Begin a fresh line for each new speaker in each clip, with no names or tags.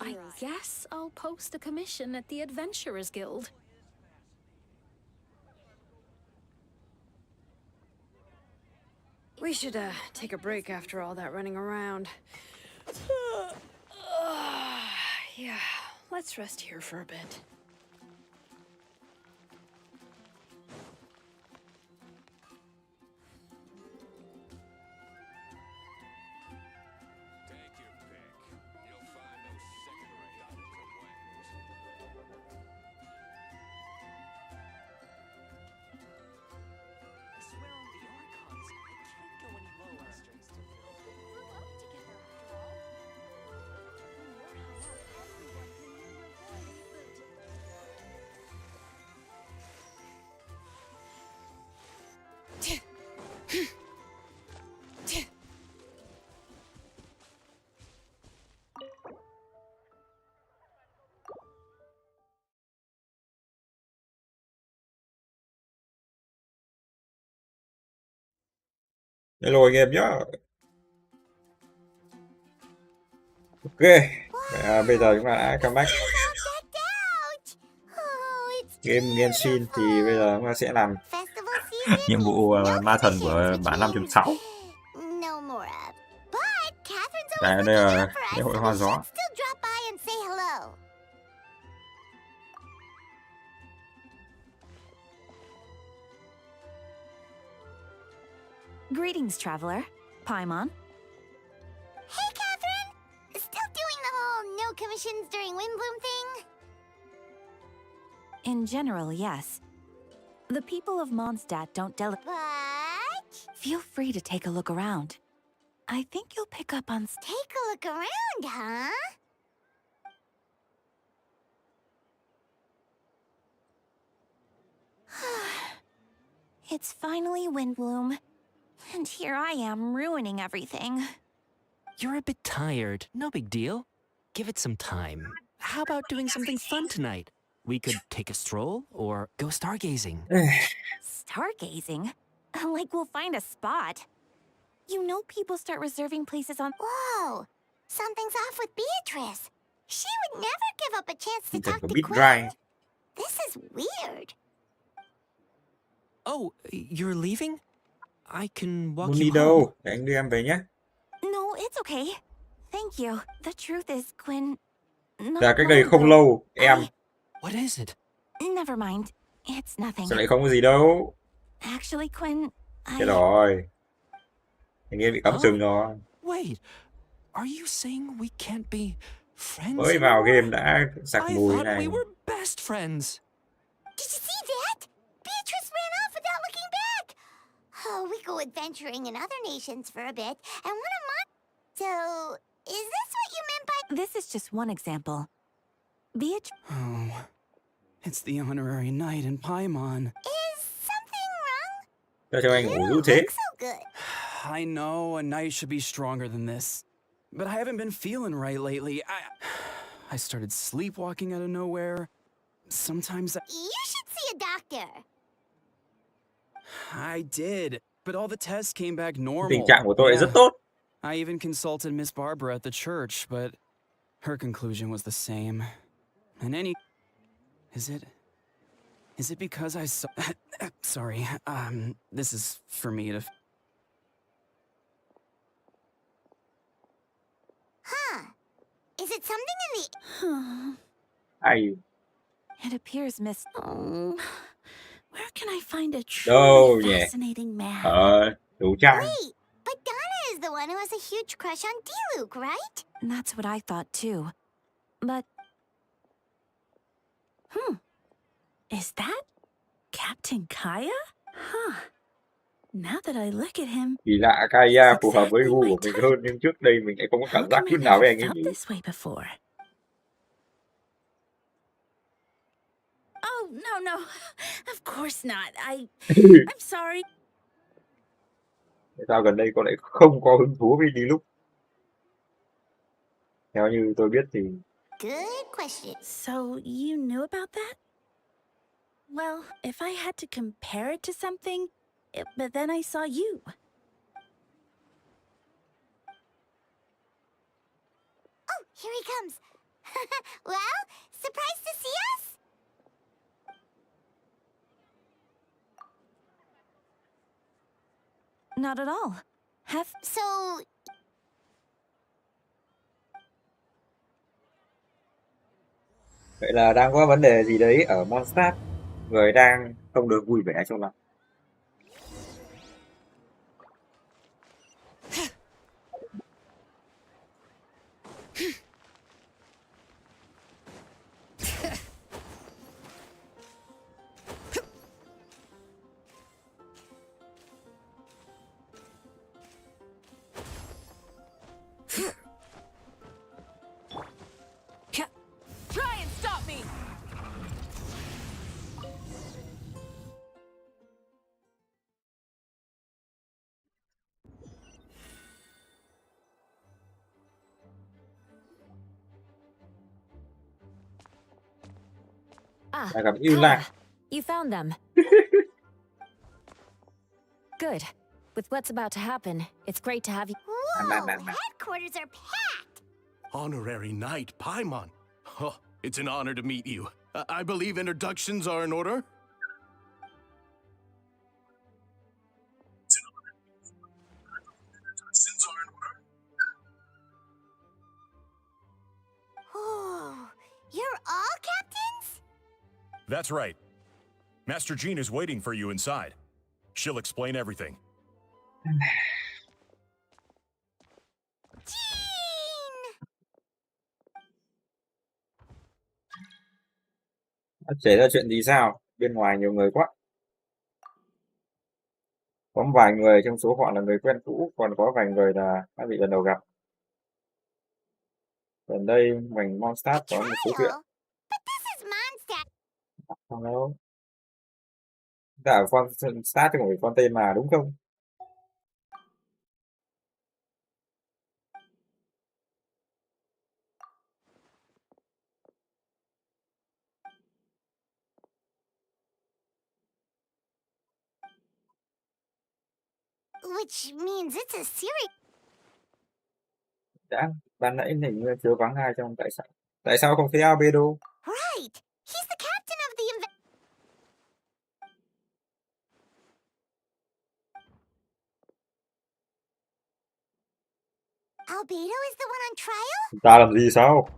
I guess I'll post a commission at the Adventurers Guild.
We should take a break after all that running around. Yeah, let's rest here for a bit.
Hello anh em nhá. Ok, bây giờ chúng ta đã comeback game Genshin thì bây giờ chúng ta sẽ làm nhiệm vụ ma thần của bản 5.6. Đây là lễ hội hoa gió.
Greetings, traveler. Paimon.
Hey, Catherine! Still doing the whole no commissions during Windbloom thing?
In general, yes. The people of Mondstadt don't
But...
Feel free to take a look around. I think you'll pick up on...
Take a look around, huh?
It's finally Windbloom. And here I am ruining everything.
You're a bit tired. No big deal. Give it some time. How about doing something fun tonight? We could take a stroll or go stargazing.
Stargazing? Like we'll find a spot. You know people start reserving places on...
Whoa! Something's off with Beatrice. She would never give up a chance to talk to
Bit
Quinn.
dry.
This is weird.
Oh, you're leaving? I can walk
Muốn đi
you home.
đâu? Để anh đưa em về nhé.
No, it's okay. Thank you. The truth is, Quinn... not
Là cách đây
long
không
ago,
lâu, em
What is it?
Never mind. It's nothing.
sẽ lại không có gì đâu.
Actually, Quinn,
Chết rồi. Anh em bị cắm sừng rồi.
Wait, are you saying we can't be friends
Mới vào
anymore?
game đã sặc
I
mùi
thought
này.
we were best friends.
Did you see that? Beatrice ran off without looking back. Oh, we go adventuring in other nations for a bit, and one of my... So, is this what you meant by...
This is just one example. Beatrice...
Oh, it's the honorary knight in Paimon.
Is something wrong?
Cho anh ngủ
You
dữ thế.
look so good.
I know a knight should be stronger than this, but I haven't been feeling right lately. I started sleepwalking out of nowhere. Sometimes
You should see a doctor.
I did, but all the tests came back normal.
Tình trạng của tôi
Yeah.
rất tốt.
I even consulted Miss Barbara at the church, but her conclusion was the same. And is it because I saw... Sorry, this is for me to...
Huh. Is it something in the...
Ai
It appears Miss...
Where can I find a
đâu
truly
nhỉ?
fascinating man?
Đủ trang.
Wait, but Donna is the one who has a huge crush on Diluc, right?
That's what I thought too. But...
Is that Captain Kaya? Huh. Now that I look at him,
Kỳ lạ Kaya phù hợp với gu của mình hơn, nhưng trước đây mình lại không có
how
cảm giác
come I
chút nào với
never
anh ấy
felt
nhỉ?
this way before? Oh, no. Of course not. I'm sorry.
Tại sao gần đây con lại không có hứng thú với đi lúc? Theo như tôi biết thì
Good question.
So, you knew about that? Well, if I had to compare it to something, but then I saw you.
Oh, Here he comes. Well, surprised to see us?
Not at all.
So,
Vậy là đang có vấn đề gì đấy ở Mondstadt, người đang không được vui vẻ cho lắm.
Try and stop me. Ah,
Lại gặp yêu lạc.
you found them. Good. With what's about to happen, it's great to have you.
whoa, headquarters are packed.
Honorary Knight Paimon. Oh, it's an honor to meet you. I believe introductions are in order.
Oh, you're all captains?
That's right. Master Jean is waiting for you inside. She'll explain everything.
Jean!
Xảy ra chuyện gì sao? Bên ngoài nhiều người quá. Có vài người trong số họ là người quen cũ, còn có vài người là các vị lần đầu gặp. Gần đây, mảnh Mondstadt có một số chuyện.
Trial? But this is Mondstadt.
Không đâu. Đã ở Mondstadt chứ không phải con tên mà, đúng không?
Which means it's a serious.
Đã, ban nãy hình như chưa vắng ai trong tại sao? Tại sao không thấy Albedo?
Right! He's the captain of the Albedo is the one on trial?
Ta làm gì sao?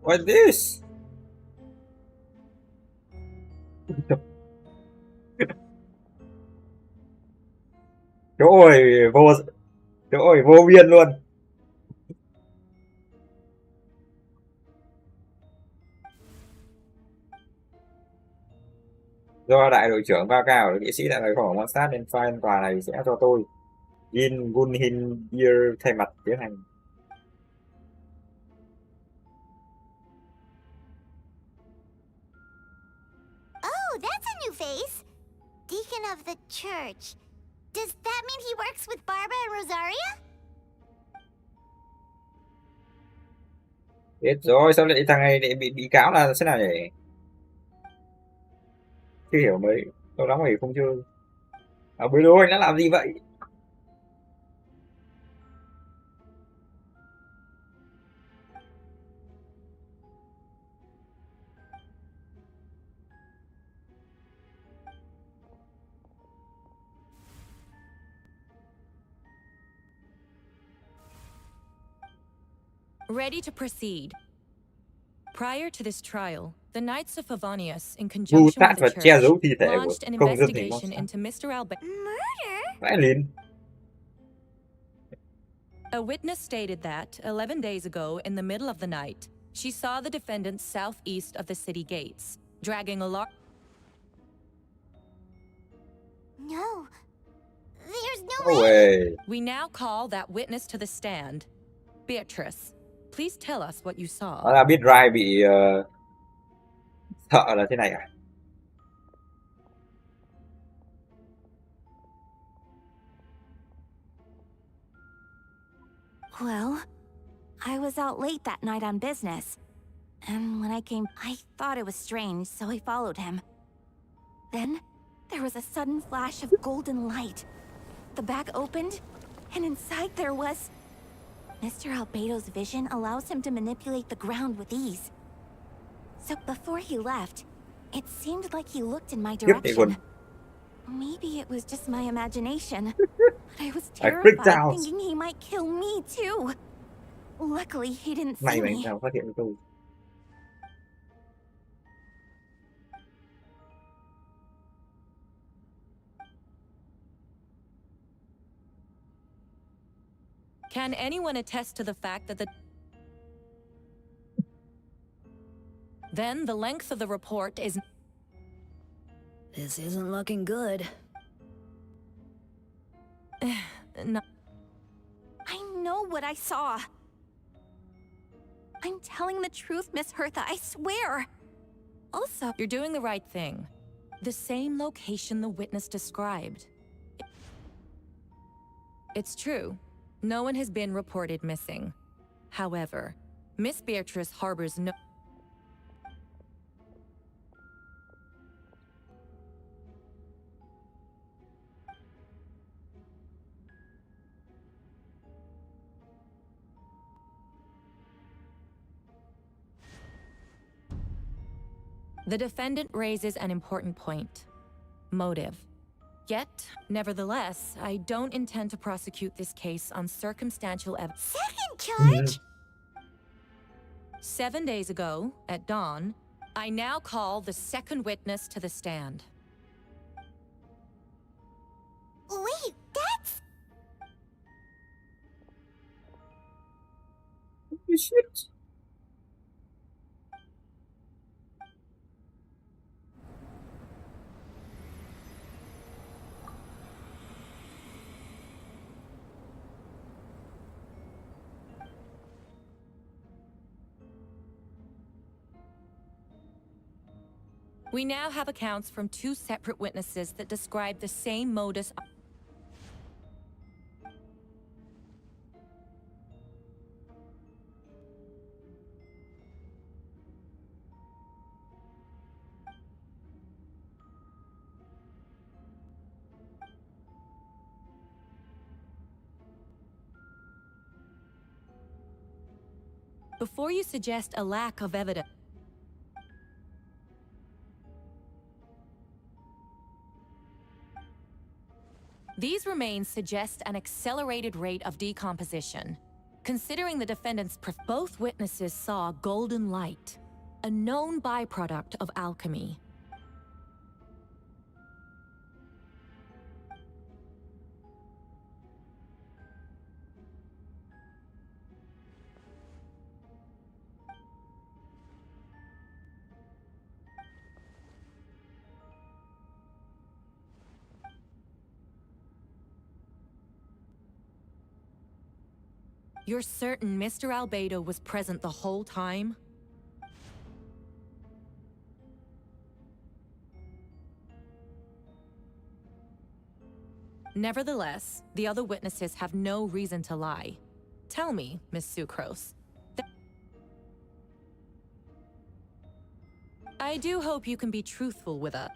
What's this? Chỗ ơi vô biên luôn. Do đại đội trưởng cao cao kỵ sĩ đã rời khỏi Mondstadt nên file an toàn này sẽ cho tôi. Jin Gunhin Year thay mặt tiến hành.
Oh, that's a new face. Deacon of the church. Does that mean he works with Barbara and Rosaria?
Biết rồi, sao lại thằng này lại bị cáo là thế nào nhỉ? Chưa hiểu mấy, lâu lắm rồi không chơi. Albedo anh đã làm gì vậy?
Ready to proceed. Prior to this trial, the Knights of Favonius, in
Mưu
conjunction
sát
with
và
the
che
church,
giấu thi thể của
launched an
công dân thành
investigation
Mondstadt.
into Mr. Albedo.
Murder?
Vãi lìn.
A witness stated that, 11 days ago, in the middle of the night, she saw the defendant southeast of the city gates, dragging a large...
No. There's no
No
way.
way.
We now call that witness to the stand. Beatrice, please tell us what you saw.
Đó là biết Rai bị sợ là thế này à?
Well, I was out late that night on business. And when I came, I thought it was strange, so I followed him. Then, there was a sudden flash of golden light. The bag opened, and inside there was... Mr. Albedo's vision allows him to manipulate the ground with ease. So before he left, it seemed like he looked in my direction. Maybe it was just my imagination, but I was
freaked
terrified
out.
thinking he might kill me too. Luckily, he didn't
May
see
mà
me.
sao phát hiện ra tôi.
Can anyone attest to the fact that the... Then the length of the report is...
This isn't looking good.
No.
I know what I saw. I'm telling the truth, Miss Hertha, I swear. Also,
You're doing the right thing. The same location the witness described. It's true. No one has been reported missing. However, Miss Beatrice harbors no... The defendant raises an important point. Motive. Yet, nevertheless, I don't intend to prosecute this case on circumstantial evidence.
Second charge?
7 days ago, at dawn, I now call the second witness to the stand.
Wait, that's...
Holy shit.
We now have accounts from 2 separate witnesses that describe the same modus. Before you suggest a lack of evidence, these remains suggest an accelerated rate of decomposition. Considering the defendant's both witnesses saw golden light, a known byproduct of alchemy. You're certain Mr. Albedo was present the whole time? Nevertheless, the other witnesses have no reason to lie. Tell me, Miss Sucrose. I do hope you can be truthful with us.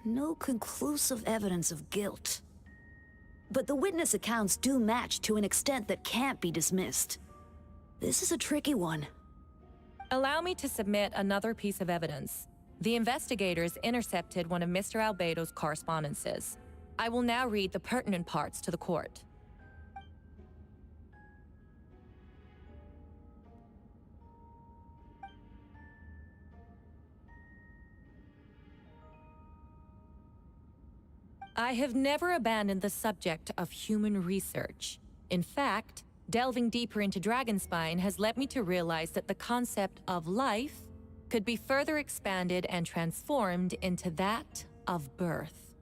No conclusive evidence of guilt. But the witness accounts do match to an extent that can't be dismissed. This is a tricky one.
Allow me to submit another piece of evidence. The investigators intercepted one of Mr. Albedo's correspondences. I will now read the pertinent parts to the court. I have never abandoned the subject of human research. In fact, delving deeper into Dragonspine has led me to realize that the concept of life could be further expanded and transformed into that of birth.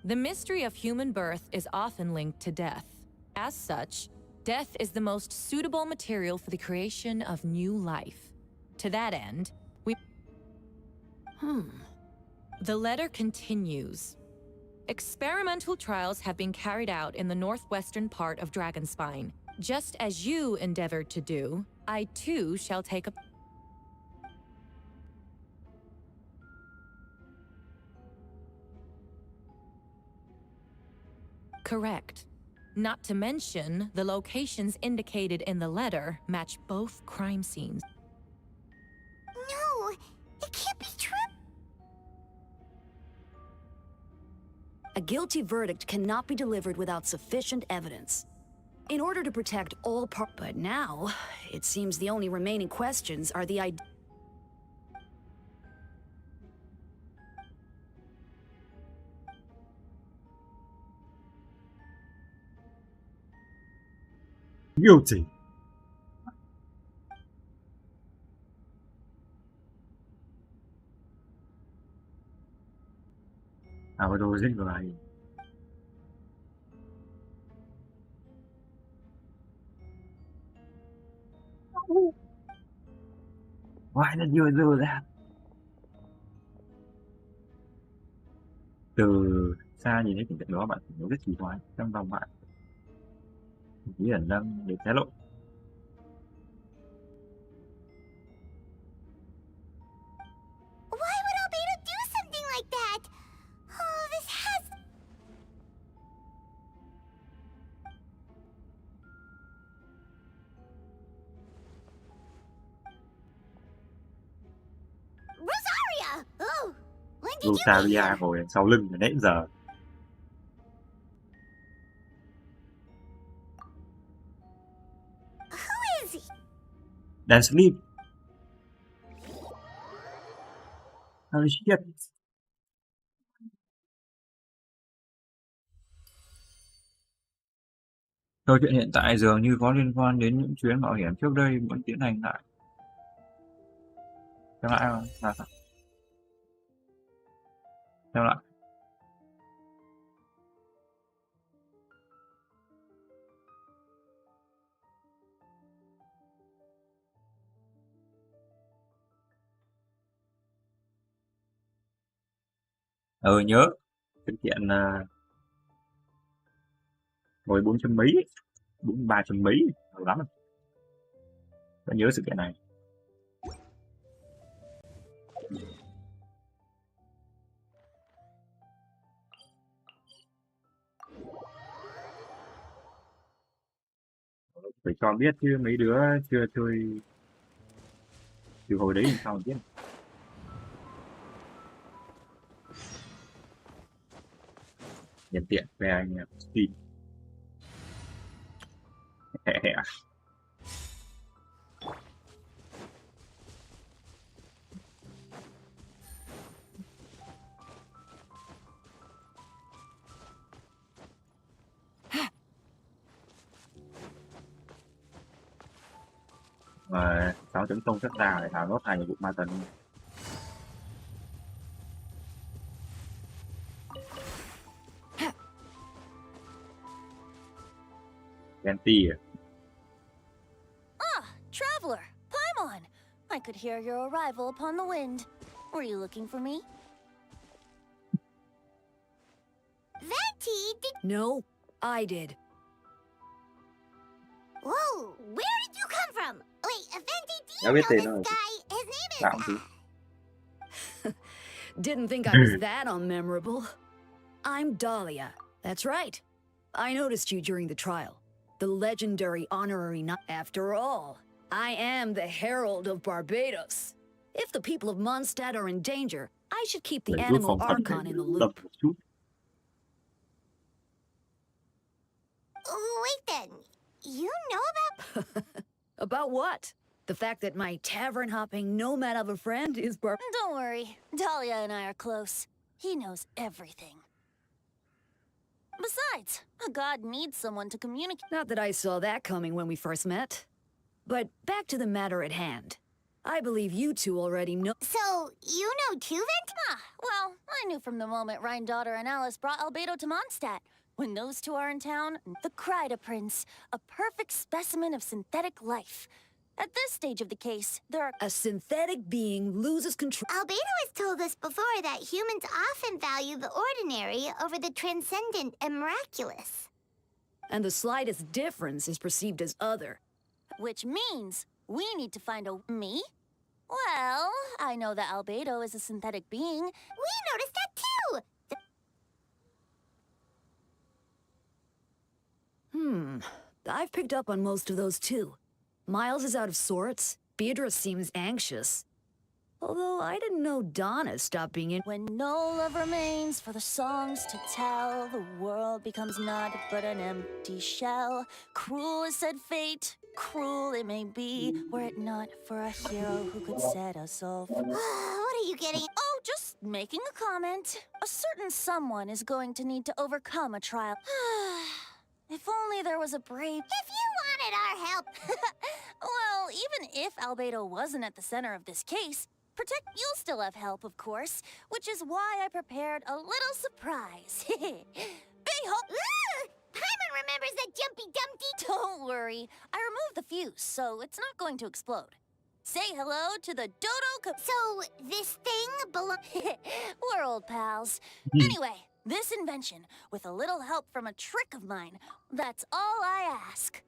The mystery of human birth is often linked to death. As such, death is the most suitable material for the creation of new life. To that end, The letter continues. Experimental trials have been carried out in the northwestern part of Dragonspine. Just as you endeavored to do, I too shall take a... Correct. Not to mention, the locations indicated in the letter match both crime scenes.
No, it can't be true.
A guilty verdict cannot be delivered without sufficient evidence. In order to protect all but now, it seems the only remaining questions are the
Guilty. Vào đồ giết người. Why did you do that? Từ xa nhìn thấy cảnh tượng đó, bạn nó rất kỳ quái. Trong lòng bạn bí ẩn đang được hé lộ.
Why would Albedo do something like that? Oh, this has... Rosaria! Oh, when did you get
Rosaria
here?
ngồi đằng sau lưng từ nãy đến giờ.
Who is he?
Đang sleep. Holy shit. Câu chuyện hiện tại dường như có liên quan đến những chuyến mạo hiểm trước đây muốn tiến hành lại. Xem lại không? Là sao? Xem lại. Nhớ sự kiện ngồi 4 chấm mấy, 43 chấm mấy, lâu lắm rồi. Vẫn nhớ sự kiện này. Phải cho biết chứ mấy đứa chưa chơi từ hồi đấy làm sao mà biết. Nhân tiện về anh Steam. Hẹ hẹ. Và 6 tấn công rất ra để tháo nốt 2 nhiệm vụ ma tấn. Genti à?
Ah, traveler, Paimon. I could hear your arrival upon the wind. Were you looking for me?
Venti, did...
No, I did.
Whoa, where did you come from? Wait, Venti, do
Đã
you
biết
know
tên
this
nó rồi.
guy? His name is...
Lạ không chứ?
Didn't think I was that unmemorable. I'm Dahlia. That's right. I noticed you during the trial. The legendary honorary knight. After all, I am the Herald of Barbados. If the people of Mondstadt are in danger, I should keep the
Để giúp
animal
phòng thân
archon
thể
in the
lập
loop.
một chút.
Wait then, you know about...
About what? The fact that my tavern-hopping nomad of a friend is
Don't worry, Dahlia and I are close. He knows everything. Besides, a god needs someone to communicate.
Not that I saw that coming when we first met. But back to the matter at hand. I believe you two already know.
So, you know too, Vent?
Well, I knew from the moment Rhine Daughter and Alice brought Albedo to Mondstadt. When those two are in town, the Kryda Prince, a perfect specimen of synthetic life. At this stage of the case, there are...
A synthetic being loses control.
Albedo has told us before that humans often value the ordinary over the transcendent and miraculous.
And the slightest difference is perceived as other.
Which means we need to find a... Me? Well, I know that Albedo is a synthetic being.
We noticed that too!
I've picked up on most of those too. Miles is out of sorts. Beatrice seems anxious. Although I didn't know Donna stopped being in.
When no love remains for the songs to tell, the world becomes naught but an empty shell. Cruel is said fate, cruel it may be, were it not for a hero who could set us all free.
What are you getting?
Oh, just making a comment. A certain someone is going to need to overcome a trial. If only there was a brave...
If you wanted our help...
Well, even if Albedo wasn't at the center of this case, you'll still have help, of course, which is why I prepared a little surprise. Behold!
Paimon remembers that Jumpy Dumpty!
Don't worry, I removed the fuse, so it's not going to explode. Say hello to the Dodo
So, this thing belongs...
We're old pals. Anyway, this invention, with a little help from a trick of mine, that's all I ask.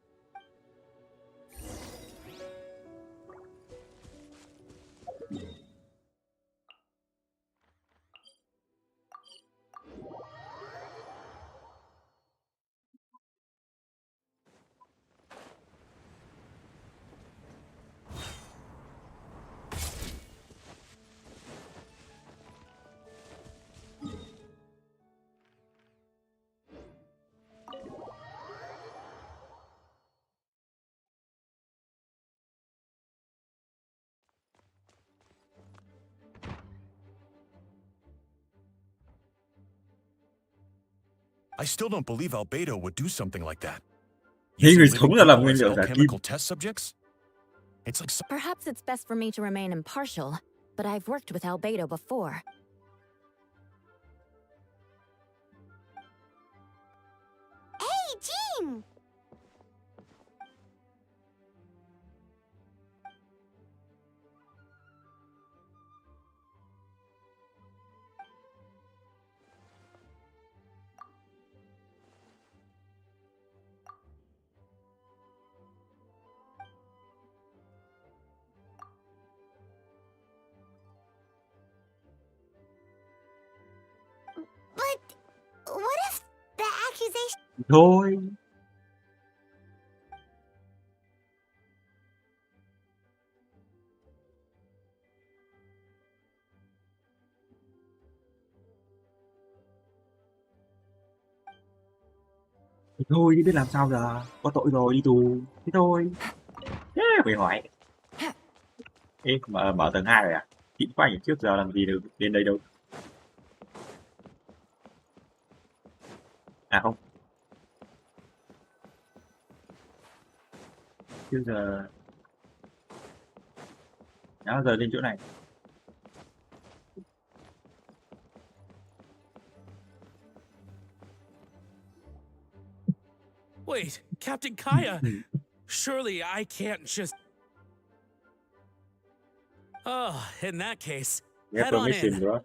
I still don't believe Albedo would do something like that.
Những người
Using
sống
living
ra làm
people
nguyên
as
liệu giả kim.
alchemical test subjects? It's like
Perhaps it's best for me to remain impartial, but I've worked with Albedo before.
Hey, Jean! But what if the accusation...
Thôi. Thì thôi, biết làm sao giờ. Có tội rồi, đi tù. Thế thôi. Phải hỏi. Ê, mở tầng 2 rồi à? Chị quá nhỉ, trước giờ làm gì được đến đây đâu. À không. Trước giờ... Đó, giờ lên chỗ này.
Wait, Captain Kaya! Surely I can't just... Oh, in that case,
Nghe
head on
permission
in.
bro.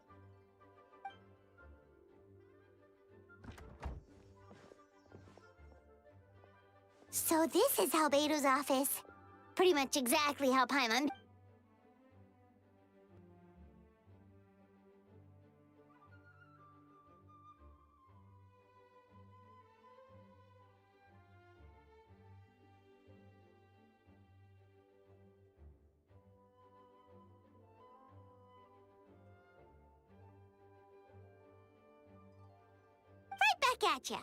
So this is Albedo's office. Pretty much exactly how Paimon... Right back at ya.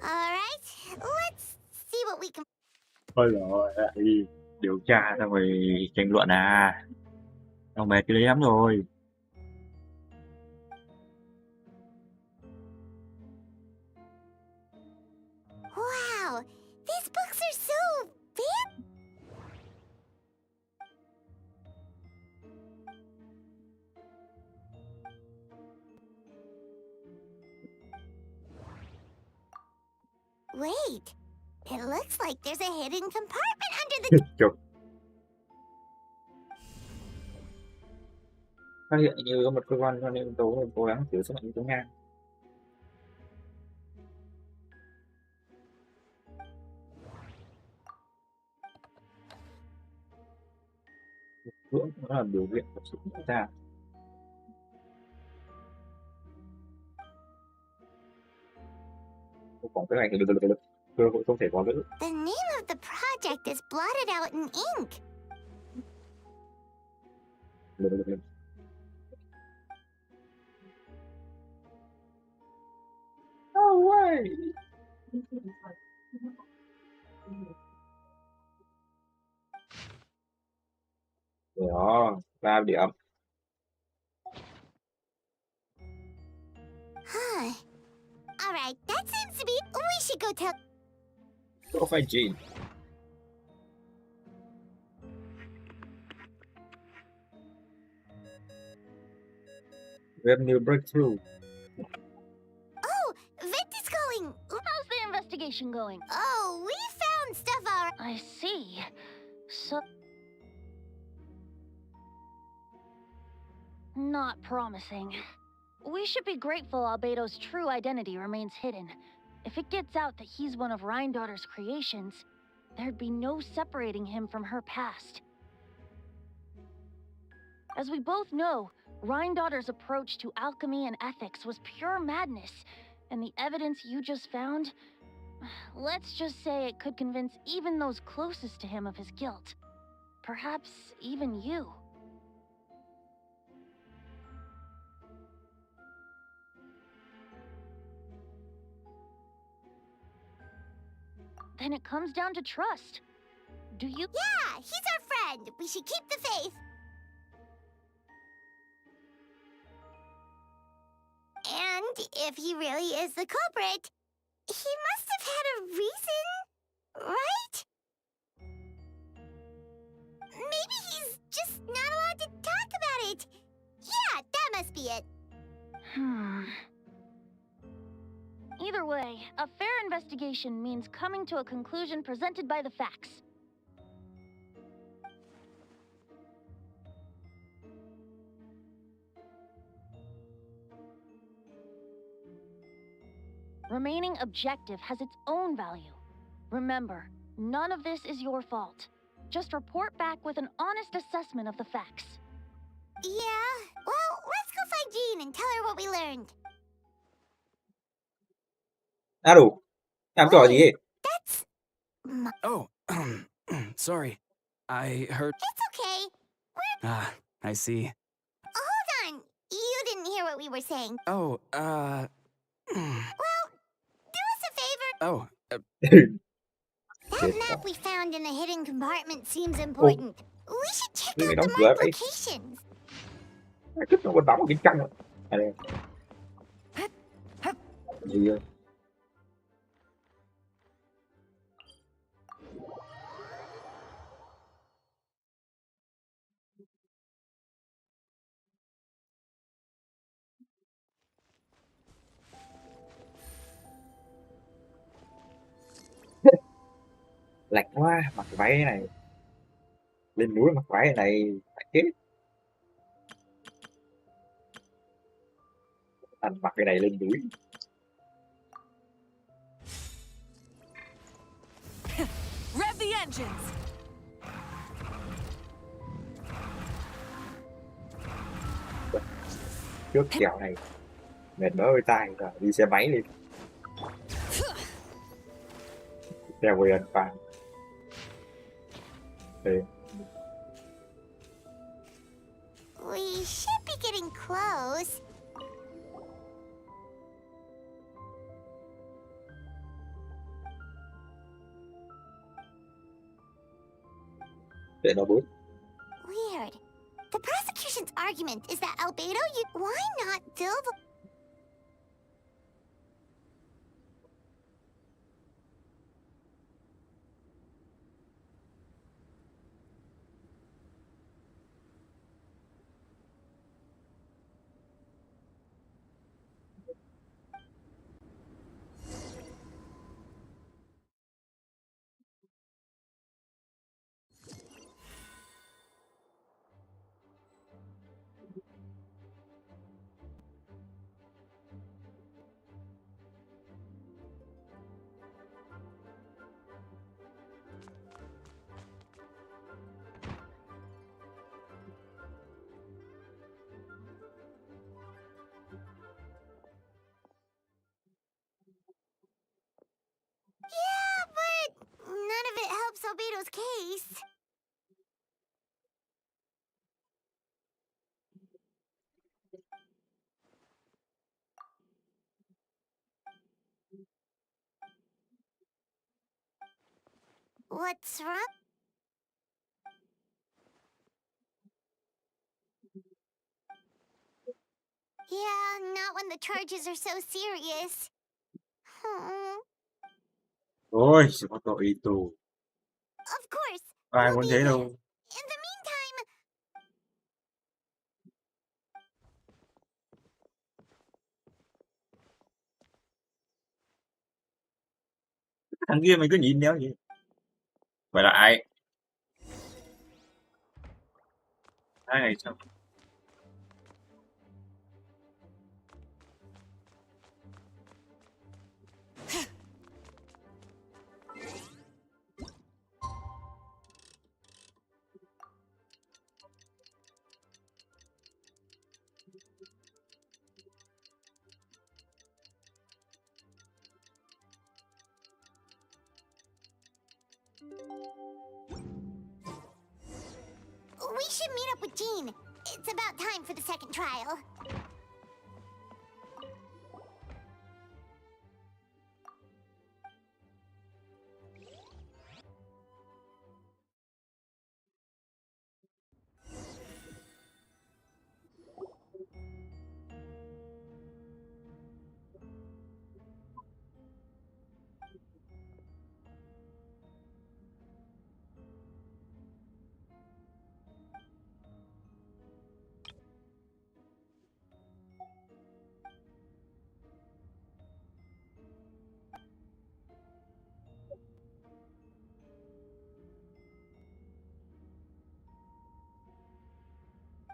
Alright, let's see what we can...
Ôi giời lại đi điều tra xong rồi tranh luận à. Ông mệt cái đấy lắm rồi.
These books are so bad. Wait, it looks like there's a hidden compartment under the...
Chục. Phát hiện như có một cơ quan cho nên yếu tố cố gắng thử sức mạnh yếu tố ngang. Dưỡng nó là biểu hiện của sự chúng ta. Còn cái này thì cơ hội không thể có nữa.
The name of the project is blotted out in ink.
No way. Đó, 3 điểm.
Alright, that seems to be... We should go tell...
Go find Jean. We have new breakthrough.
Oh, Vent is calling.
How's the investigation going?
Oh, we found stuff already.
I see. So... Not promising. We should be grateful Albedo's true identity remains hidden. If it gets out that he's one of Rhindaughter's creations, there'd be no separating him from her past. As we both know, Rhindaughter's approach to alchemy and ethics was pure madness, and the evidence you just found, let's just say it could convince even those closest to him of his guilt. Perhaps even you. Then it comes down to trust. Do you?
Yeah, he's our friend. We should keep the faith. And if he really is the culprit, he must have had a reason, right? Maybe he's just not allowed to talk about it. Yeah, that must be it.
Either way, a fair investigation means coming to a conclusion presented by the facts. Remaining objective has its own value. Remember, none of this is your fault. Just report back with an honest assessment of the facts.
Yeah, well, let's go find Jean and tell her what we learned.
Đủ. Làm trò gì vậy?
That's...
Oh, sorry. I heard...
It's okay.
Ah, I see.
Hold on. You didn't hear what we were saying.
Oh,
Well, do us a favor.
Oh,
That map we found in the hidden compartment seems important. We should check
Cái này
out
đóng
the
cửa
marked
vậy.
locations.
Cái nó còn đóng ở bên trong rồi. À đây. Gì vậy? Lạnh quá, mặc cái váy này. Lên núi mặc váy này phải chết. Anh mặc cái này lên núi.
Rev the engines!
Trước kèo này mệt mớ hơi tai rồi đi xe máy đi. Xe về ăn phàn. Thế.
We should be getting close.
Để nó bước.
Weird. The prosecution's argument is that Albedo, why not fill the... Albato's case. What's wrong? Yeah, not when the charges are so serious. Hmm.
Ôi, chỉ có tội tù.
Of course.
Ai
We'll
muốn
be
thế
there.
đâu.
In the meantime,
Thằng kia mày cứ nhìn đéo gì. Vậy là ai? 2 ngày sau.
we should meet up with Jean. It's about time for the second trial.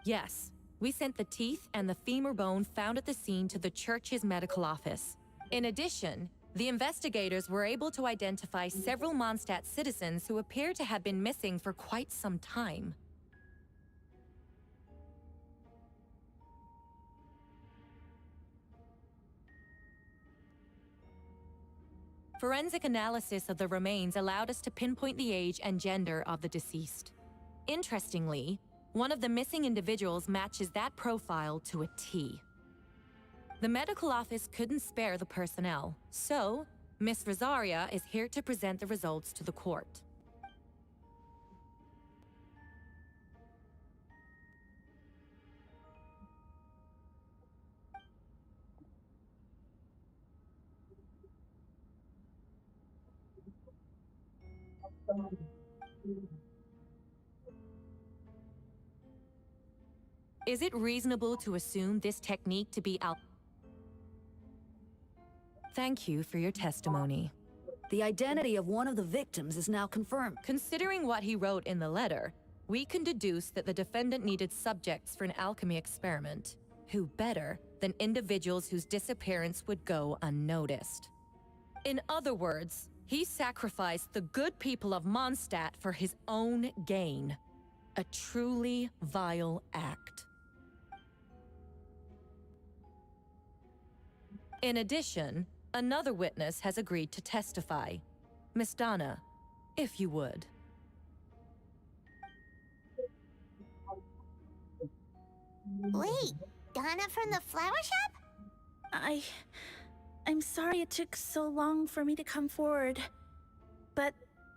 Yes, we sent the teeth and the femur bone found at the scene to the church's medical office. In addition, the investigators were able to identify several Mondstadt citizens who appear to have been missing for quite some time. Forensic analysis of the remains allowed us to pinpoint the age and gender of the deceased. Interestingly, one of the missing individuals matches that profile to a T. The medical office couldn't spare the personnel, so Miss Rosaria is here to present the results to the court. Is it reasonable to assume this technique to be Thank you for your testimony.
The identity of one of the victims is now confirmed.
Considering what he wrote in the letter, we can deduce that the defendant needed subjects for an alchemy experiment. Who better than individuals whose disappearance would go unnoticed? In other words, he sacrificed the good people of Mondstadt for his own gain. A truly vile act. In addition, another witness has agreed to testify. Miss Donna, if you would.
Wait, Donna from the flower shop?
I'm sorry it took so long for me to come forward. But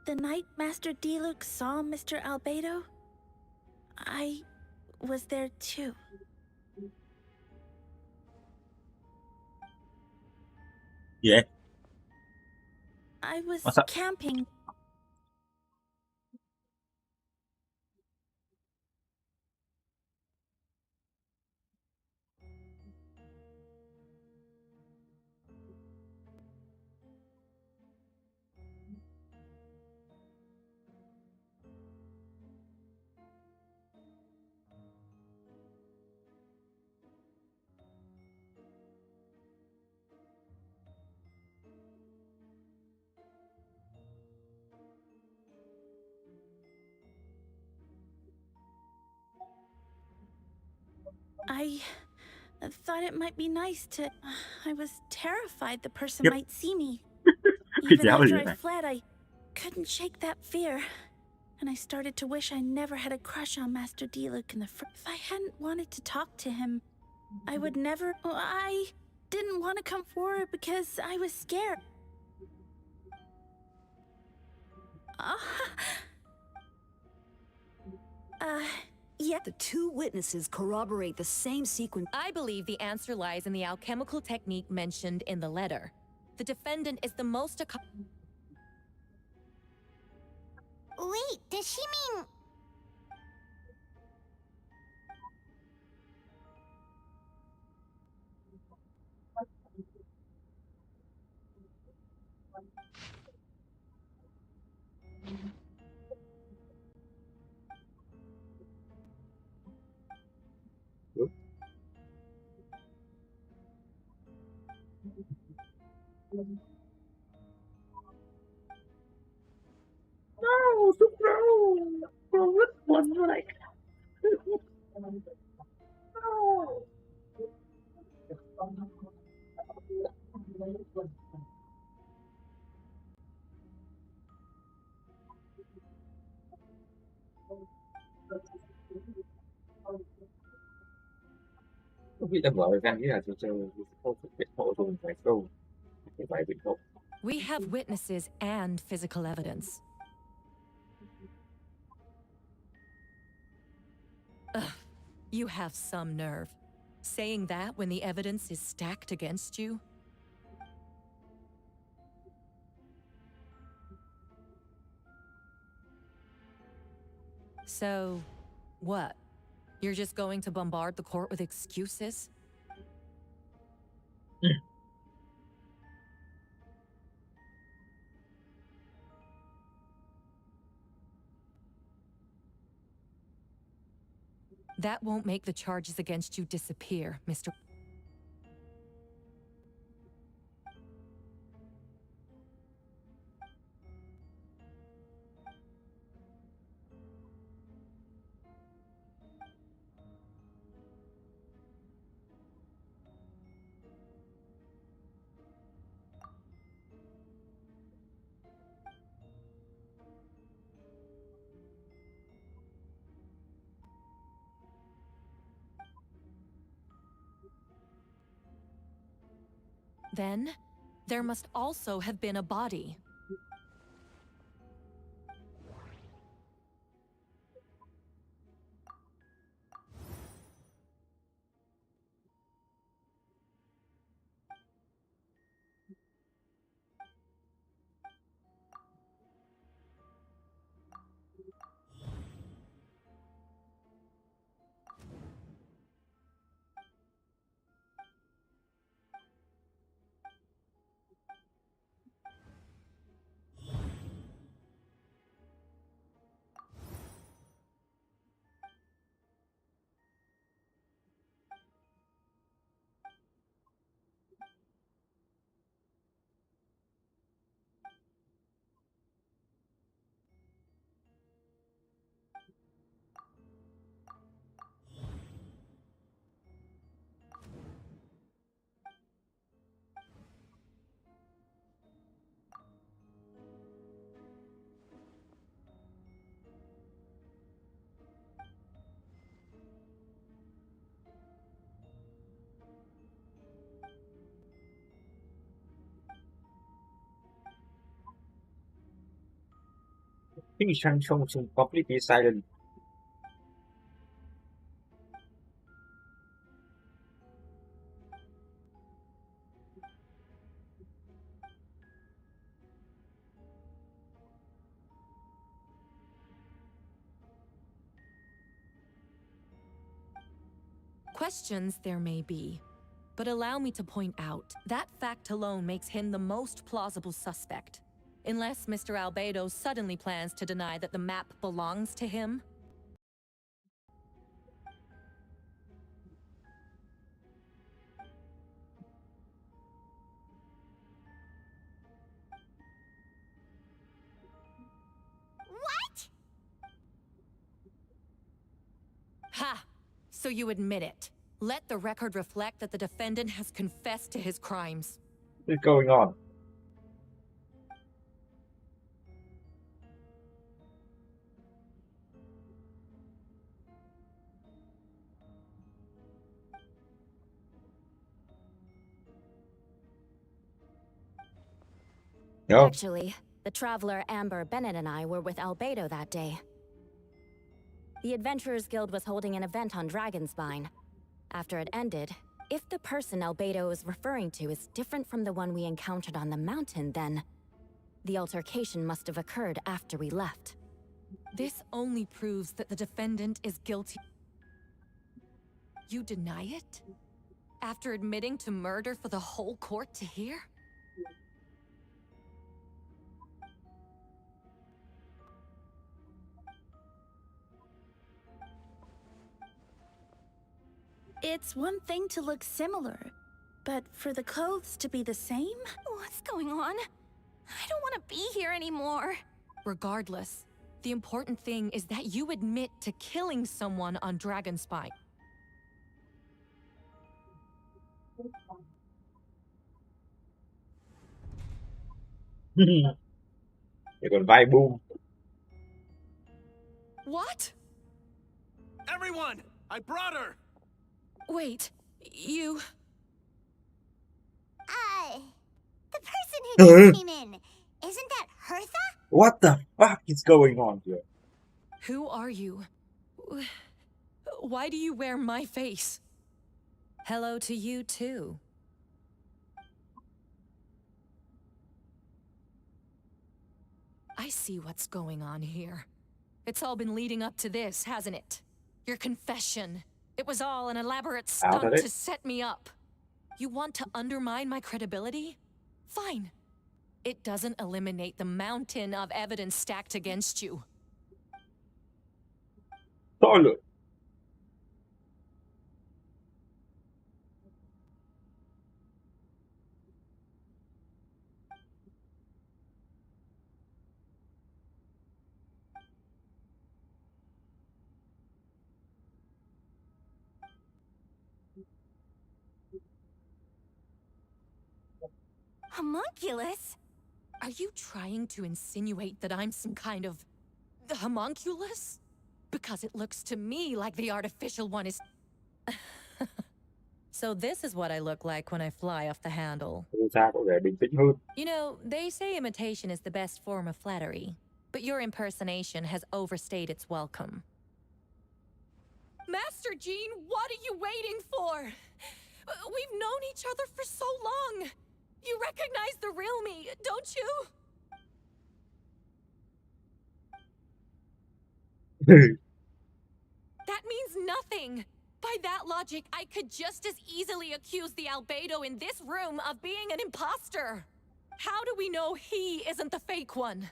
the night Master Diluc saw Mr. Albedo, I was there too.
Yeah.
I was
What's up?
camping. I thought it might be nice to... I was terrified the person
Yep.
might see me.
Cái
Even
chéo gì
after
vậy
I
này?
fled, I couldn't shake that fear. and I started to wish I never had a crush on Master Diluc in the first. If I hadn't wanted to talk to him, I would never. Well, I didn't want to come forward because I was scared. Yeah.
The two witnesses corroborate the same sequence.
I believe the answer lies in the alchemical technique mentioned in the letter. The defendant is the most
Wait, does she mean...
No, no, bro, this one like. No. Lúc khi ta mở ra nghĩ là chơi không thực hiện hộ dùng phải câu cái bài bình hộ.
We have witnesses and physical evidence. Ugh, you have some nerve. Saying that when the evidence is stacked against you? So, what? You're just going to bombard the court with excuses? That won't make the charges against you disappear, Mr. Then, there must also have been a body.
Things are completely silent.
Questions there may be, but allow me to point out, that fact alone makes him the most plausible suspect. Unless Mr. Albedo suddenly plans to deny that the map belongs to him.
What?
Ha! So you admit it. Let the record reflect that the defendant has confessed to his crimes.
What's going on? Hiểu không?
Actually, the traveler Amber Bennett and I were with Albedo that day. The Adventurers Guild was holding an event on Dragonspine. After it ended, if the person Albedo is referring to is different from the one we encountered on the mountain, then the altercation must have occurred after we left.
This only proves that the defendant is guilty. You deny it? After admitting to murder for the whole court to hear?
It's one thing to look similar, but for the clothes to be the same?
What's going on? I don't want to be here anymore.
Regardless, the important thing is that you admit to killing someone on Dragonspine.
Để còn vai boom.
What?
Everyone! I brought her!
Wait, you...
The person who just came in. Isn't that Hertha?
What the fuck is going on here?
Who are you? Why do you wear my face? Hello to you too. I see what's going on here. It's all been leading up to this, hasn't it? Your confession. It was all an elaborate stunt to set me up. You want to undermine my credibility? Fine. It doesn't eliminate the mountain of evidence stacked against you.
Tội lỗi.
Homunculus?
Are you trying to insinuate that I'm some kind of homunculus? Because it looks to me like the artificial one is... So this is what I look like when I fly off the handle. You know, they say imitation is the best form of flattery, but your impersonation has overstayed its welcome. Master Jean, what are you waiting for? We've known each other for so long. You recognize the real me, don't you? That means nothing. By that logic, I could just as easily accuse the Albedo in this room of being an imposter. How do we know he isn't the fake one?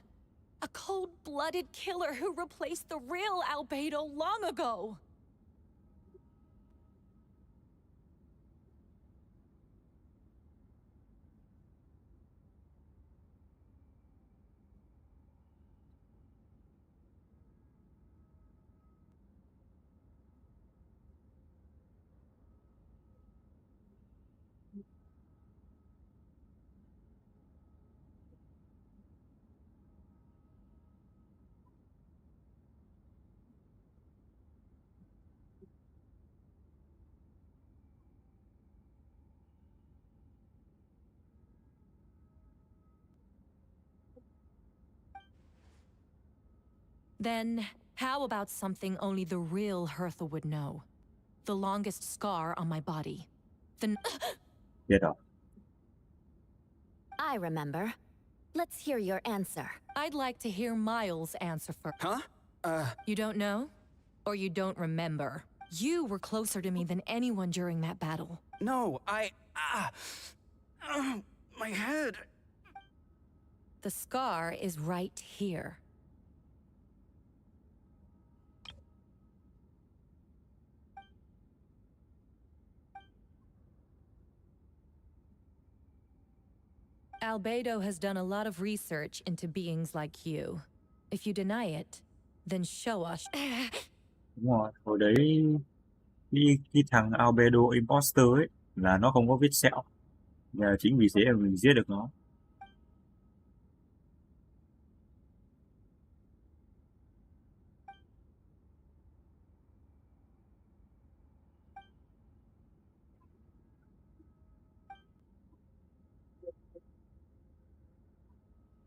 A cold-blooded killer who replaced the real Albedo long ago. Then, how about something only the real Hertha would know? The longest scar on my body. The...
Biết rồi.
I remember. Let's hear your answer.
I'd like to hear Miles' answer first.
Huh?
You don't know? Or you don't remember? You were closer to me than anyone during that battle.
No, my head.
The scar is right here. Albedo has done a lot of research into beings like you. If you deny it, then show us.
Đúng rồi, hồi đấy cái thằng Albedo Imposter ấy là nó không có vết sẹo. Và chính vì thế mà mình giết được nó.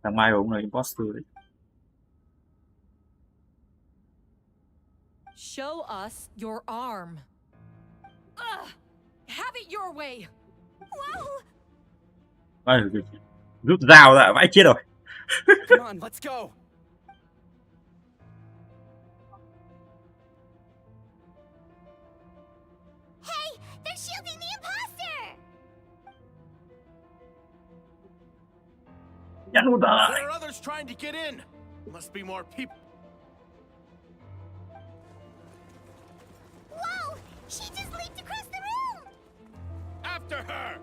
Thằng Mai cũng là imposter đấy.
Show us your arm. Ugh! Have it your way.
Whoa!
Ôi, rút dao ra vãi chết rồi.
Come on, let's go.
Hey, they're shielding the imposter!
Nhắn luôn
There
rồi.
are others trying to get in. Must be more people.
Whoa! She just leaped across the room!
After her!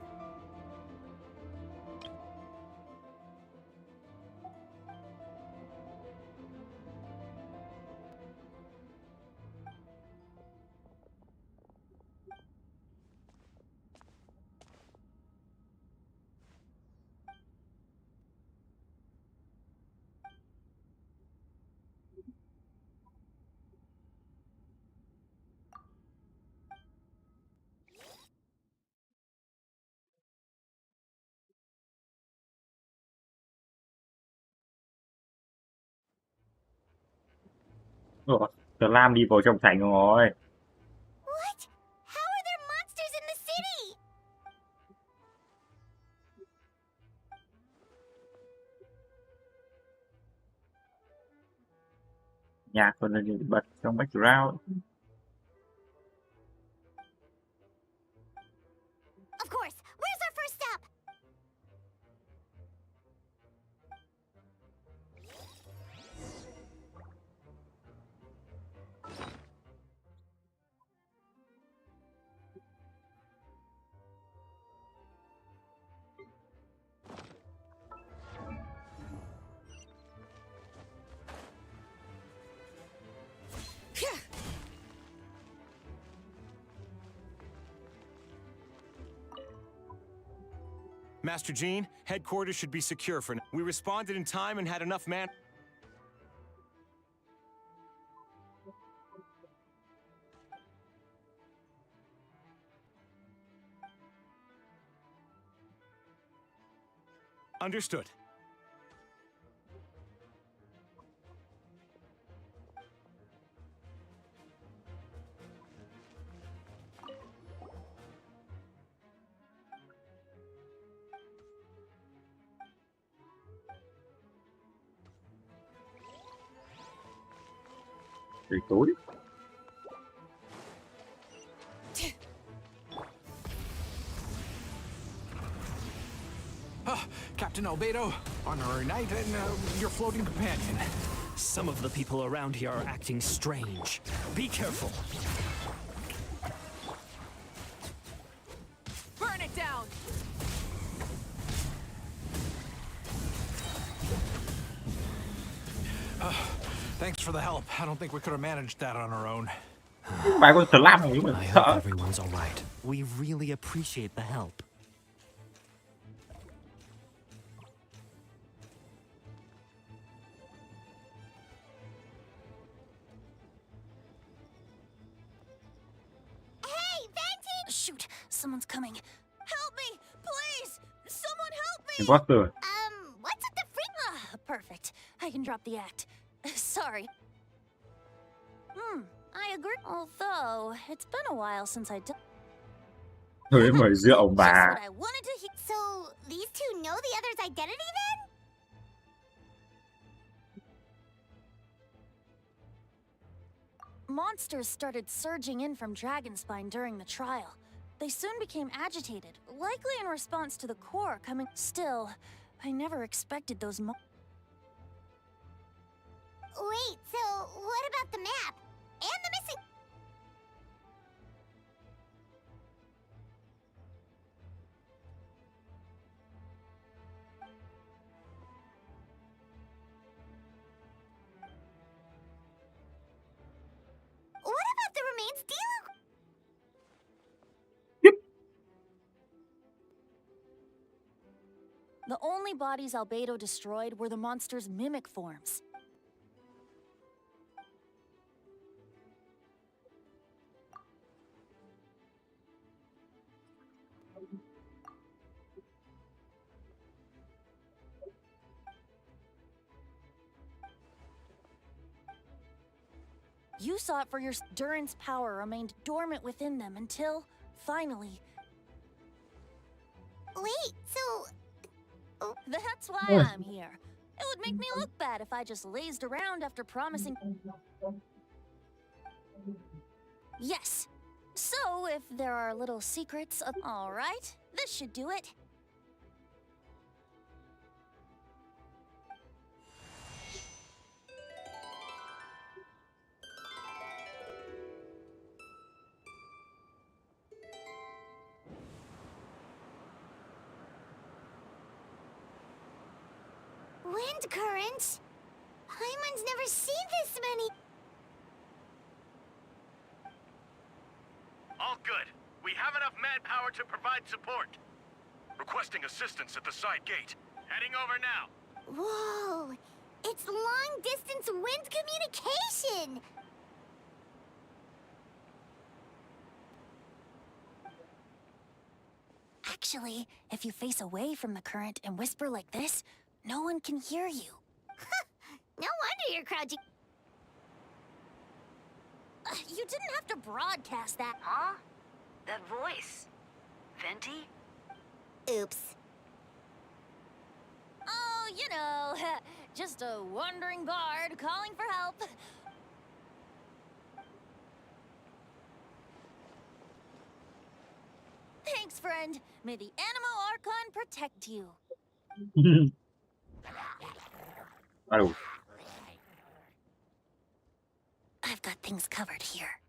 Ủa, Tờ Lam đi vào trong thành rồi.
What? How are there monsters in the city?
Nhạc còn là bật trong background.
Of course. Where's our first stop?
Master Gene, headquarters should be secure for now. We responded in time and had enough man. Understood.
Trời tối.
Captain Albedo, honorary knight, and your floating companion.
Some of the people around here are acting strange. Be careful.
Burn it down.
Thanks for the help. I don't think we could have managed that on our own.
Bài con Tờ Lam nhưng mà
I hope
sợ.
everyone's all right. We really appreciate the help.
Hey, venting!
Shoot, someone's coming. Help me, please! Someone help me!
Imposter.
What's at the
Perfect. I can drop the act. Sorry. I agree. Although, it's been a while since I did.
Thôi mời rượu
Just
bà.
what I wanted to hear.
So, these two know the other's identity then?
Monsters started surging in from Dragonspine during the trial. They soon became agitated, likely in response to the core coming. Still, I never expected those
Wait, so what about the map? And the missing... What about the remains Diluc?
The only bodies Albedo destroyed were the monster's mimic forms. You sought for your Durin's power remained dormant within them until, finally...
Wait, so...
That's why I'm here. It would make me look bad if I just lazed around after promising... Yes. So, if there are little secrets of... All right, this should do it.
Wind currents? Paimon's never seen this many.
All good. We have enough manpower to provide support. Requesting assistance at the side gate. Heading over now.
Whoa! It's long-distance wind communication!
Actually, if you face away from the current and whisper like this, no one can hear you.
No wonder you're crouching.
You didn't have to broadcast that.
Huh? That voice. Venti?
Oops.
Oh, you know, just a wandering bard calling for help. Thanks, friend. May the Animo Archon protect you.
Aduh.
I've got things covered here.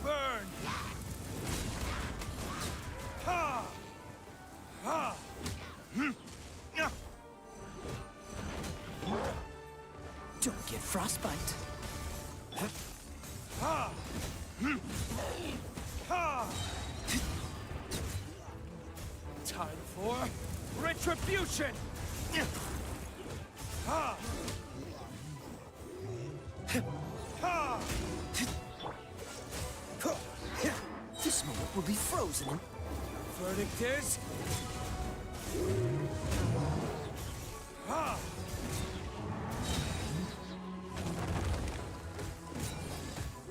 Burn! Ha! Ha!
Don't get frostbite.
Ha! Ha! Time for retribution! Ha! Ha!
This moment will be frozen.
Verdict is... Ha!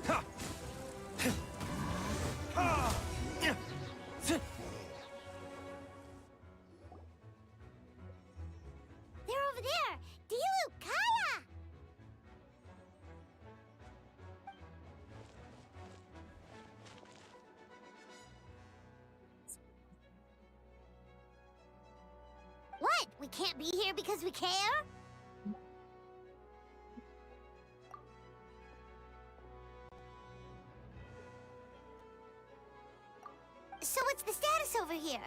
Ha! Ha!
They're over there! Dilu, Kaya! What? We can't be here because we care? So what's the status over here?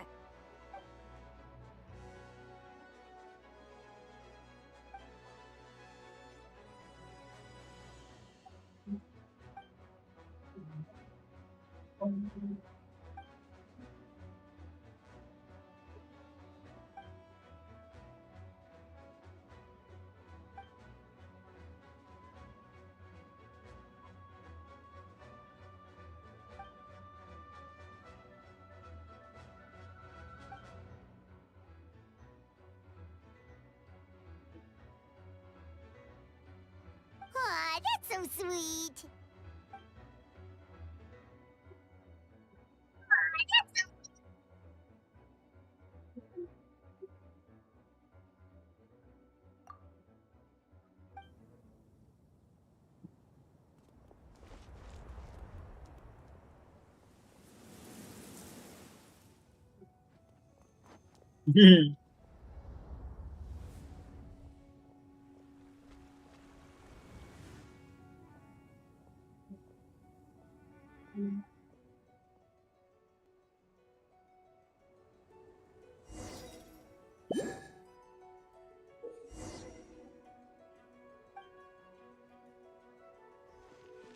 Aw, that's so sweet.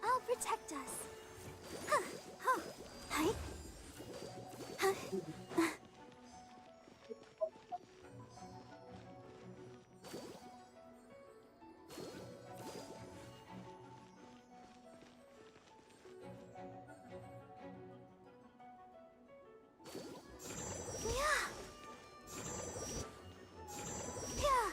I'll protect us. Huh, huh, hey? Huh. Yeah. Yeah.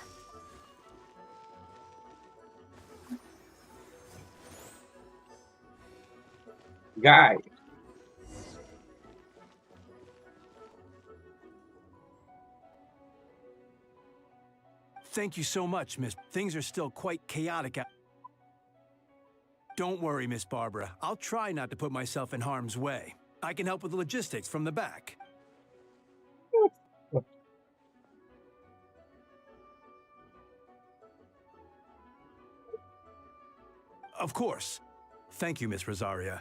Guy.
Thank you so much, Miss. Things are still quite chaotic out. Don't worry, Miss Barbara. I'll try not to put myself in harm's way. I can help with the logistics from the back. Of course. Thank you, Miss Rosaria.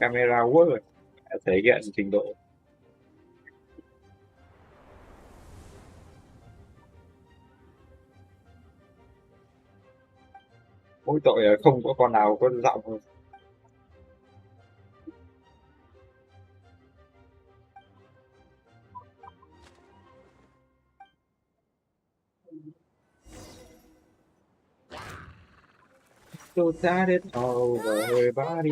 Camera work rồi. Đã thể hiện trình độ. Mỗi tội là không có con nào có giọng hơn. So that it's over, everybody.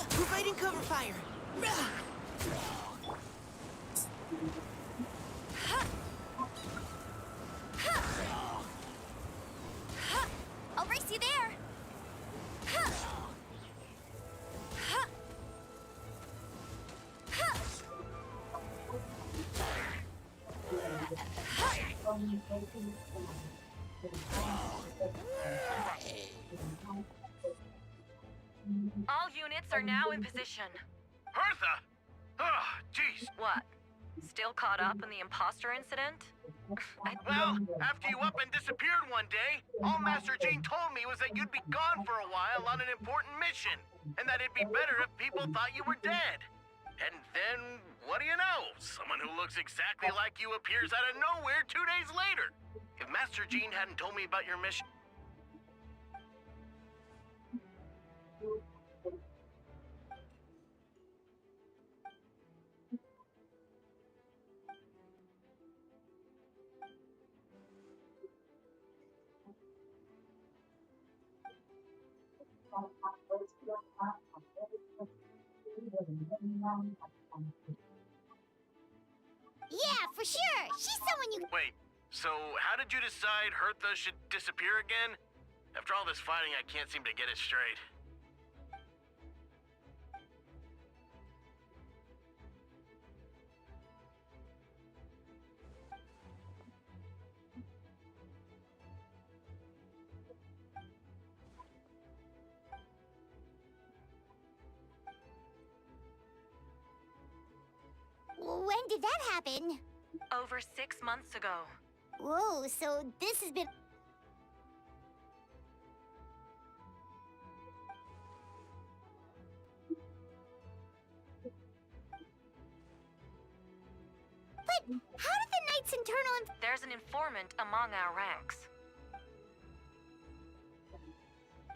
Providing cover fire.
I'll race you there.
All units are now in position.
Hertha! Oh, jeez.
What? Still caught up in the imposter incident?
Well, after you up and disappeared one day, all Master Jean told me was that you'd be gone for a while on an important mission, and that it'd be better if people thought you were dead. And then, what do you know? Someone who looks exactly like you appears out of nowhere 2 days later. If Master Jean hadn't told me about your mission...
Yeah, for sure. She's someone you...
Wait, so how did you decide Hertha should disappear again? After all this fighting, I can't seem to get it straight.
When did that happen?
Over 6 months ago.
Whoa, so this has been... But how did the Knight's internal...
There's an informant among our ranks.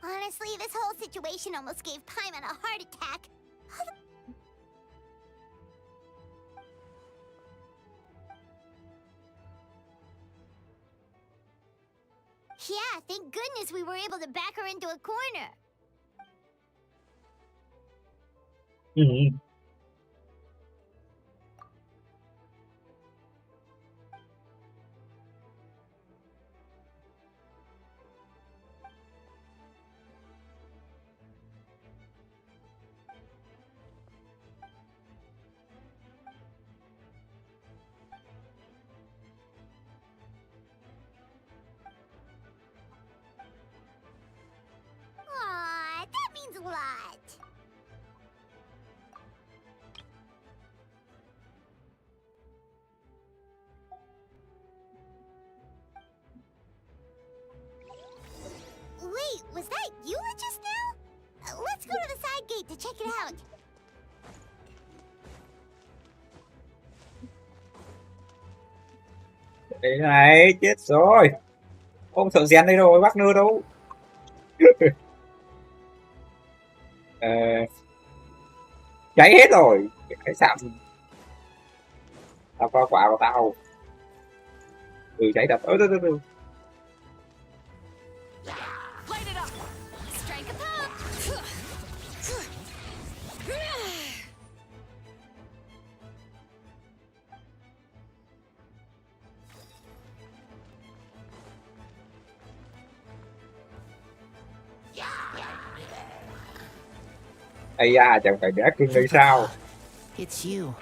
Honestly, this whole situation almost gave Paimon a heart attack. Yeah, thank goodness we were able to back her into a corner.
Ừ.
Aw, that means a lot. Wait, was that Eula just now? Let's go to the side gate to check it out.
Đây này, chết rồi. Ông thợ rèn đây rồi, bác nơ đâu. Ờ, cháy hết rồi. Cái khách sạn. Tao có quả của tao. Cháy đập. Từ.
Light it up! Strike a pop!
Ây da, chẳng phải bé cưng đây sao?
It's you.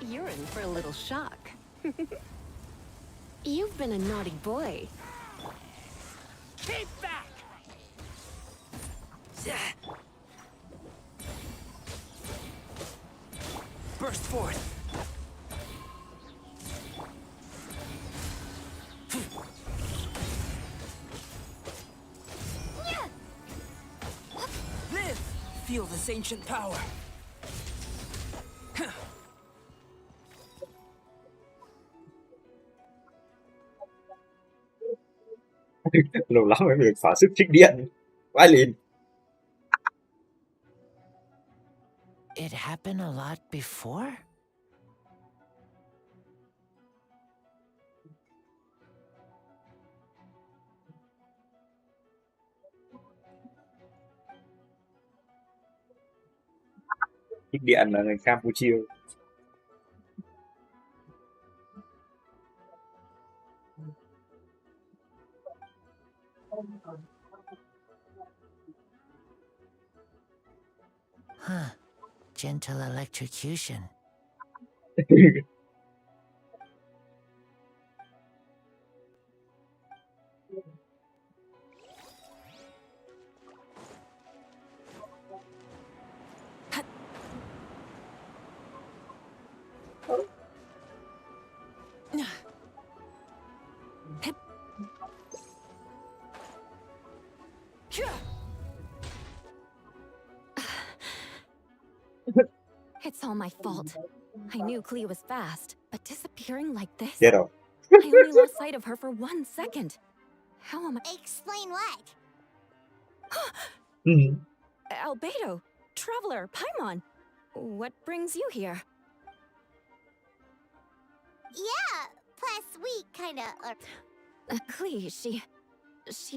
You're in for a little shock. You've been a naughty boy.
Keep back! Burst forth. Live! Feel this ancient power.
Lâu lắm mới được xả sức trích điện. Vãi lìn.
It happened a lot before?
Trích điện là người Campuchia.
Huh. Gentle electrocution.
It's all my fault. I knew Clea was fast, but disappearing like this?
Chết rồi.
I only lost sight of her for 1 second. How am I?
Explain what?
Ừ.
Albedo, Traveler, Paimon. What brings you here?
Yeah, plus we kinda...
Clea, she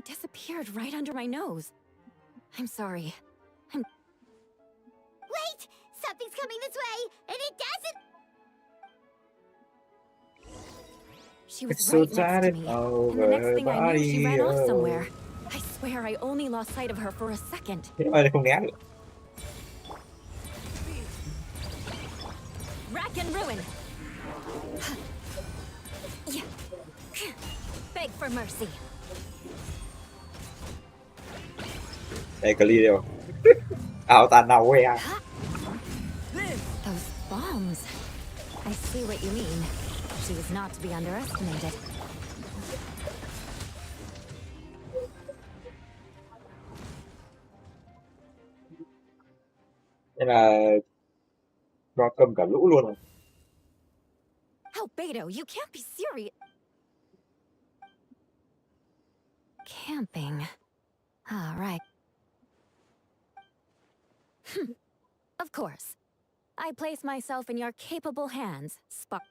disappeared right under my nose. I'm sorry.
Wait! Something's coming this way, and it doesn't...
She was
So
right next to
tired
me,
of
and the next
her
thing I knew, she ran off
body.
somewhere. I swear I only lost sight of her for a second.
Thế mà không né được.
Rack and ruin. Beg for mercy.
Đây Clee đâu. Ảo tàn nào quê à.
Those bombs. I see what you mean. She was not to be underestimated.
Nên là cho cầm cả lũ luôn rồi.
Albedo, you can't be serious. Camping. Ah, right. Of course. I place myself in your capable hands, Spark.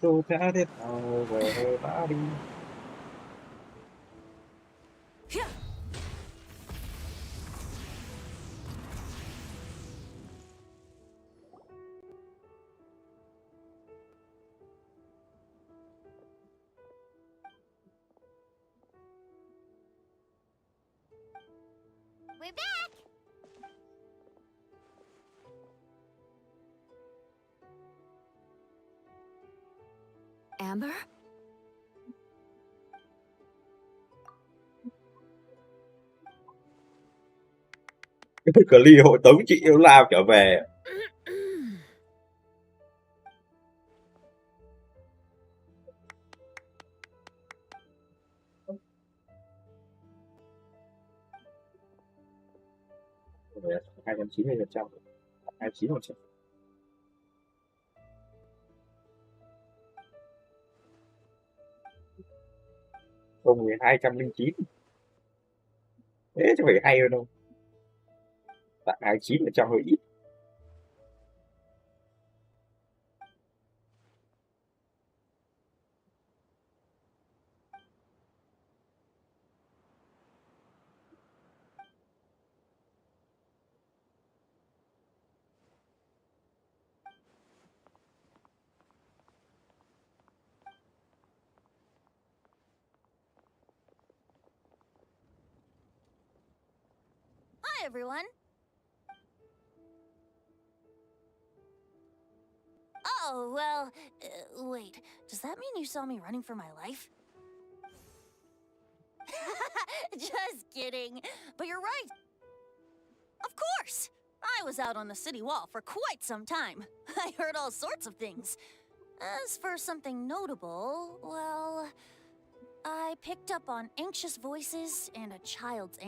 So tired of her body.
We're back!
Amber?
Clee hộ tống chị yêu lao trở về. Rồi, 290%, 29%. Không thì 209. Thế chứ phải hay hơn không? Tại 29% hơi ít.
Hi, everyone. Oh, well, wait. Does that mean you saw me running for my life? Just kidding. But you're right. Of course. I was out on the city wall for quite some time. I heard all sorts of things. As for something notable, well, I picked up on anxious voices and a child's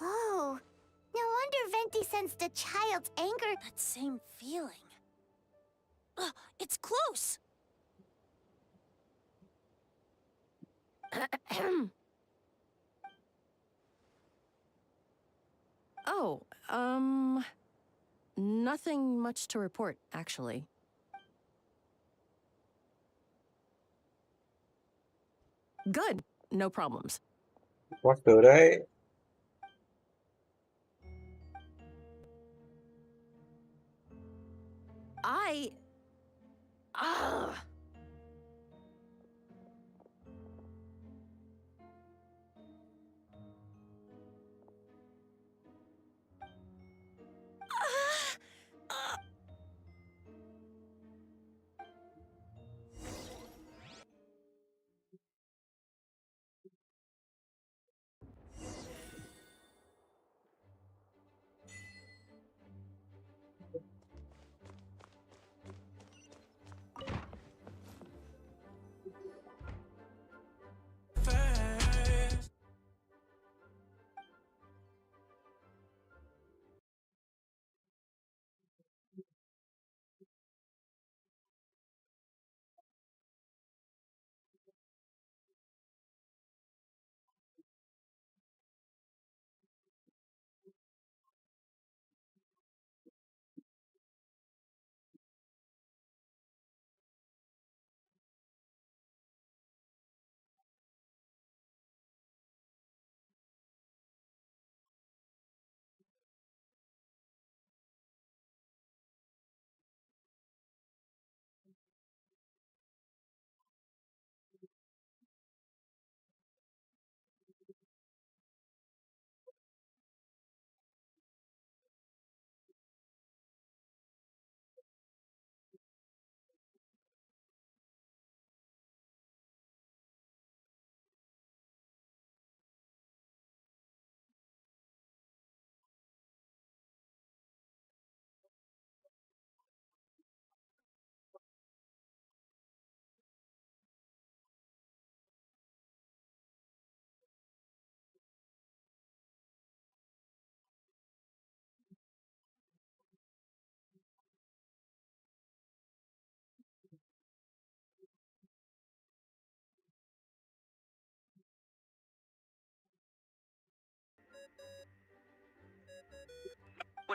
Oh, no wonder Venti sensed a child's anger.
That same feeling. It's close!
Oh, nothing much to report, actually. Good, no problems.
What's từ đấy?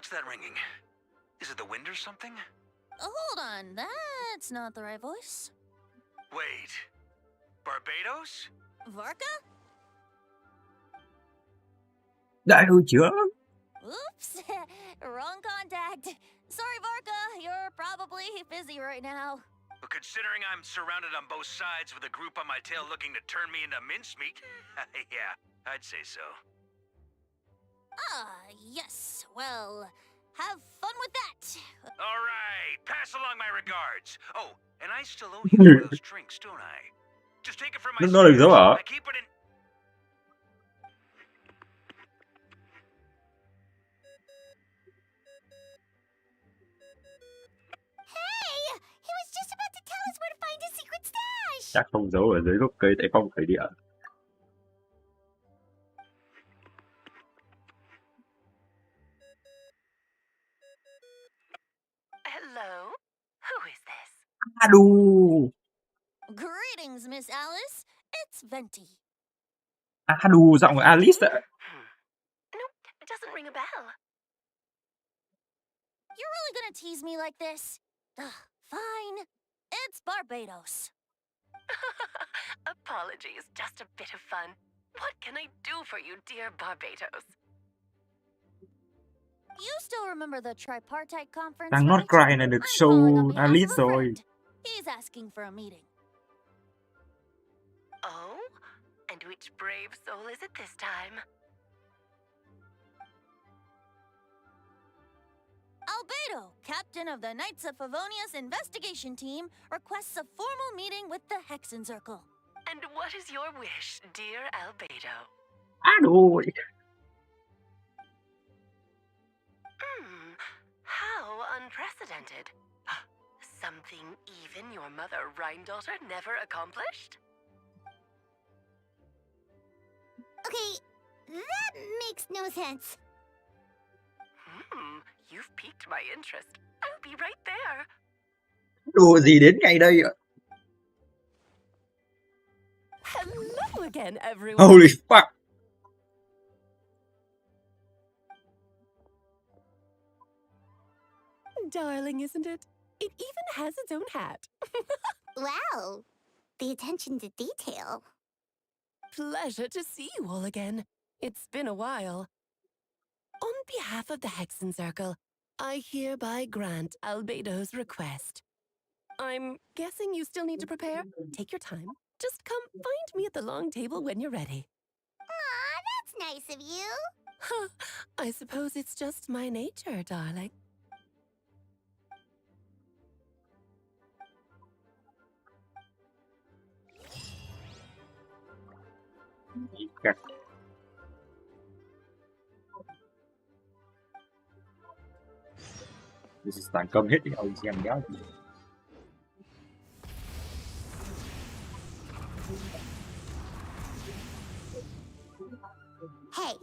What's that ringing? Is it the wind or something?
Hold on, that's not the right voice.
Wait. Barbados?
Varka?
Đại đội trưởng.
Oops, wrong contact. Sorry, Varka, you're probably busy right now.
But considering I'm surrounded on both sides with a group on my tail looking to turn me into mincemeat, yeah, I'd say so.
Yes. Well, have fun with that.
All right, pass along my regards. Oh, and I still owe you one of those drinks, don't I? Just take it from my
Nó được dấu hả?
I keep it in...
Hey! He was just about to tell us where to find a secret stash!
Chắc không giấu ở dưới gốc cây tại phong thủy địa.
Hello? Who is this?
Adu!
Greetings, Miss Alice. It's Venti.
Adu, giọng của Alice ạ.
Nope, it doesn't ring a bell.
You're really gonna tease me like this? Fine. It's Barbados.
Apologies, just a bit of fun. What can I do for you, dear Barbados?
You still remember the tripartite conference,
Thằng Not
right?
Cry này được
I'm
show
calling on behalf
Alice
of a
rồi.
friend. He's asking for a meeting.
Oh? And which brave soul is it this time?
Albedo, captain of the Knights of Favonius investigation team, requests a formal meeting with the Hexen Circle.
And what is your wish, dear Albedo?
Adu!
How unprecedented. Something even your mother Rhine-daughter never accomplished?
Okay, that makes no sense.
You've piqued my interest. I'll be right there.
Đùa gì đến ngày đây ạ?
Hello again, everyone.
Holy fuck!
Darling, isn't it? It even has its own hat.
Wow, the attention to detail.
Pleasure to see you all again. It's been a while. On behalf of the Hexen Circle, I hereby grant Albedo's request. I'm guessing you still need to prepare? Take your time. Just come find me at the long table when you're ready.
Aw, that's nice of you.
I suppose it's just my nature, darling.
Tàn cơm hết những ông xem đéo.
Hey,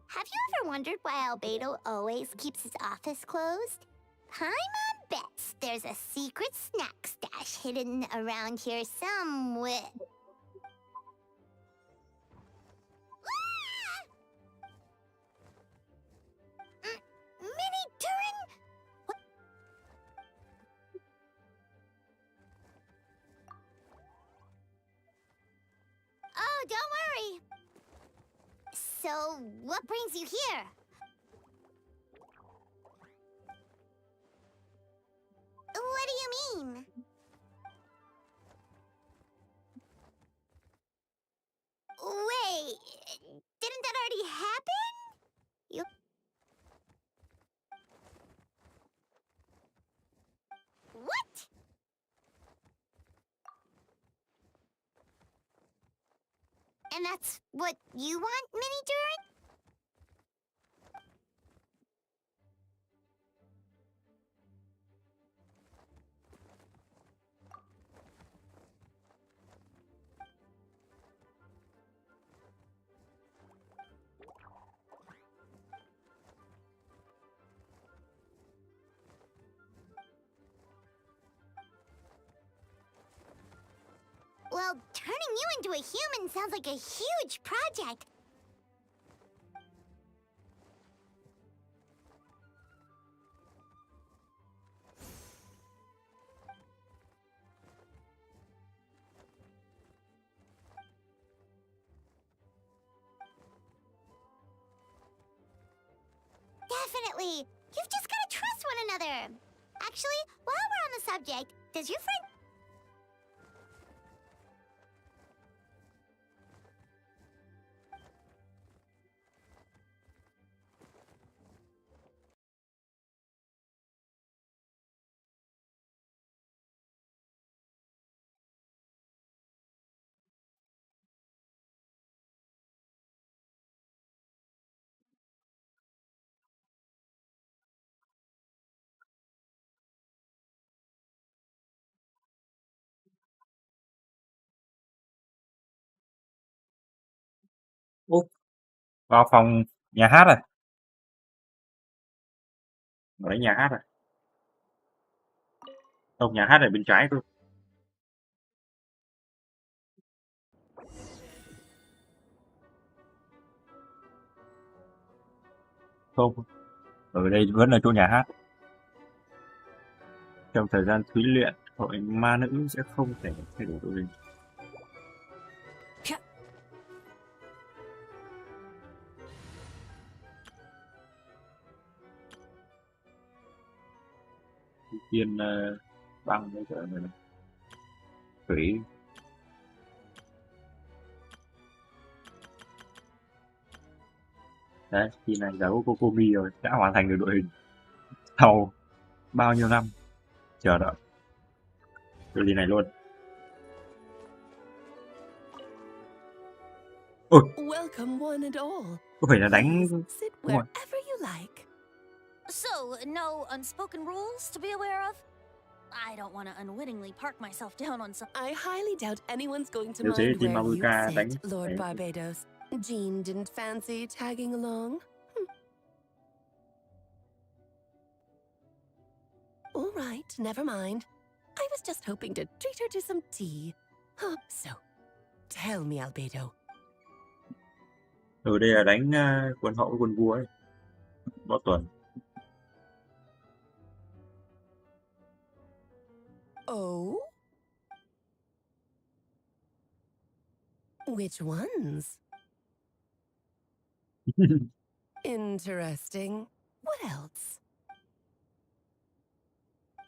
have you ever wondered why Albedo always keeps his office closed? Paimon bets there's a secret snack stash hidden around here somewhere. Mini Turin? What? Oh, don't worry. So, what brings you here? What do you mean? Wait, didn't that already happen? You... What? And that's what you want, Mini Durin? Well, turning you into a human sounds like a huge project. Definitely. You've just gotta trust one another. Actually, while we're on the subject, does your friend...
Úp, vào phòng nhà hát rồi. Ở đấy nhà hát rồi. Không, nhà hát ở bên trái thôi. Không, ở đây vẫn là chỗ nhà hát. Trong thời gian thí luyện, hội ma nữ sẽ không thể thay đổi đội hình. Ưu tiên băng với cả thủy. Đấy, khi này giấu Kokomi rồi, đã hoàn thành được đội hình sau bao nhiêu năm chờ đợi đội hình này luôn. Ôi,
Welcome one and all.
có phải là đánh
Sit
đúng rồi.
wherever you like.
So, no unspoken rules to be aware of? I don't want to unwittingly park myself down on some.
I highly doubt anyone's going to
Nếu thế
mind
thì
where
Maruka
you
đánh
sit, Lord
đánh-
Barbados. Jean didn't fancy tagging along. All right, never mind. I was just hoping to treat her to some tea. So, tell me, Albedo.
Ở đây là đánh quân hậu với quân vua ấy. Võ tuần.
Oh? Which ones? Interesting. What else?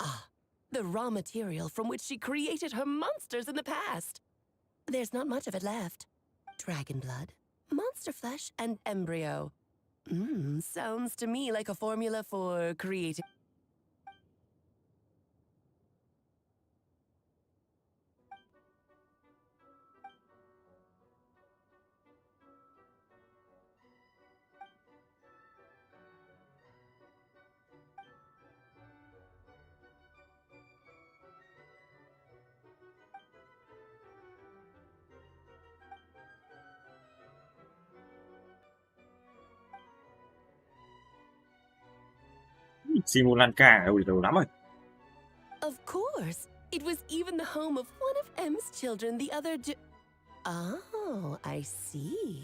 Ah, the raw material from which she created her monsters in the past. There's not much of it left. Dragon blood, monster flesh, and embryo. Sounds to me like a formula for creating.
Simulanka, ôi lâu lắm rồi.
Of course. It was even the home of one of M's children the other day. Oh, I see.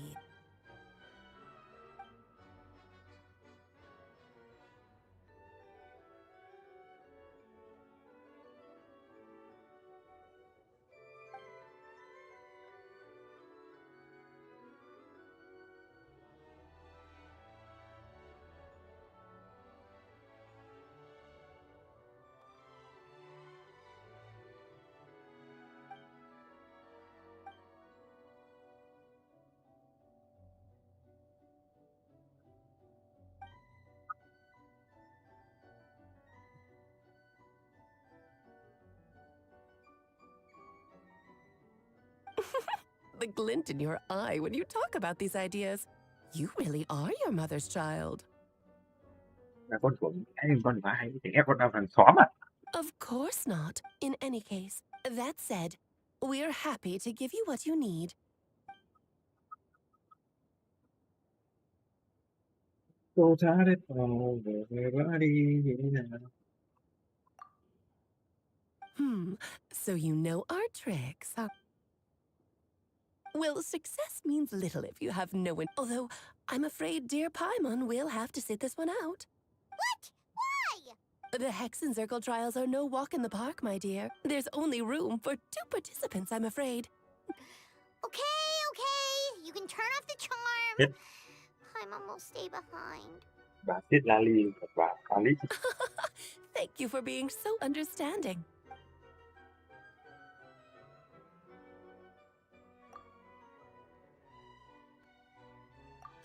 The glint in your eye when you talk about these ideas. You really are your mother's child.
Là con của con hai thì ép con hàng xóm à?
Of course not. In any case, that said, we're happy to give you what you need.
Cô cha đấy, về vỡ đi như thế nào?
So you know our tricks, huh? Well, success means little if you have no one. Although, I'm afraid dear Paimon will have to sit this one out.
What? Why?
The Hexencircle trials are no walk in the park, my dear. There's only room for 2 participants, I'm afraid.
Okay. You can turn off the charm.
Yep.
Paimon will stay behind.
Bà Tiết Lali và bà Alice.
Thank you for being so understanding.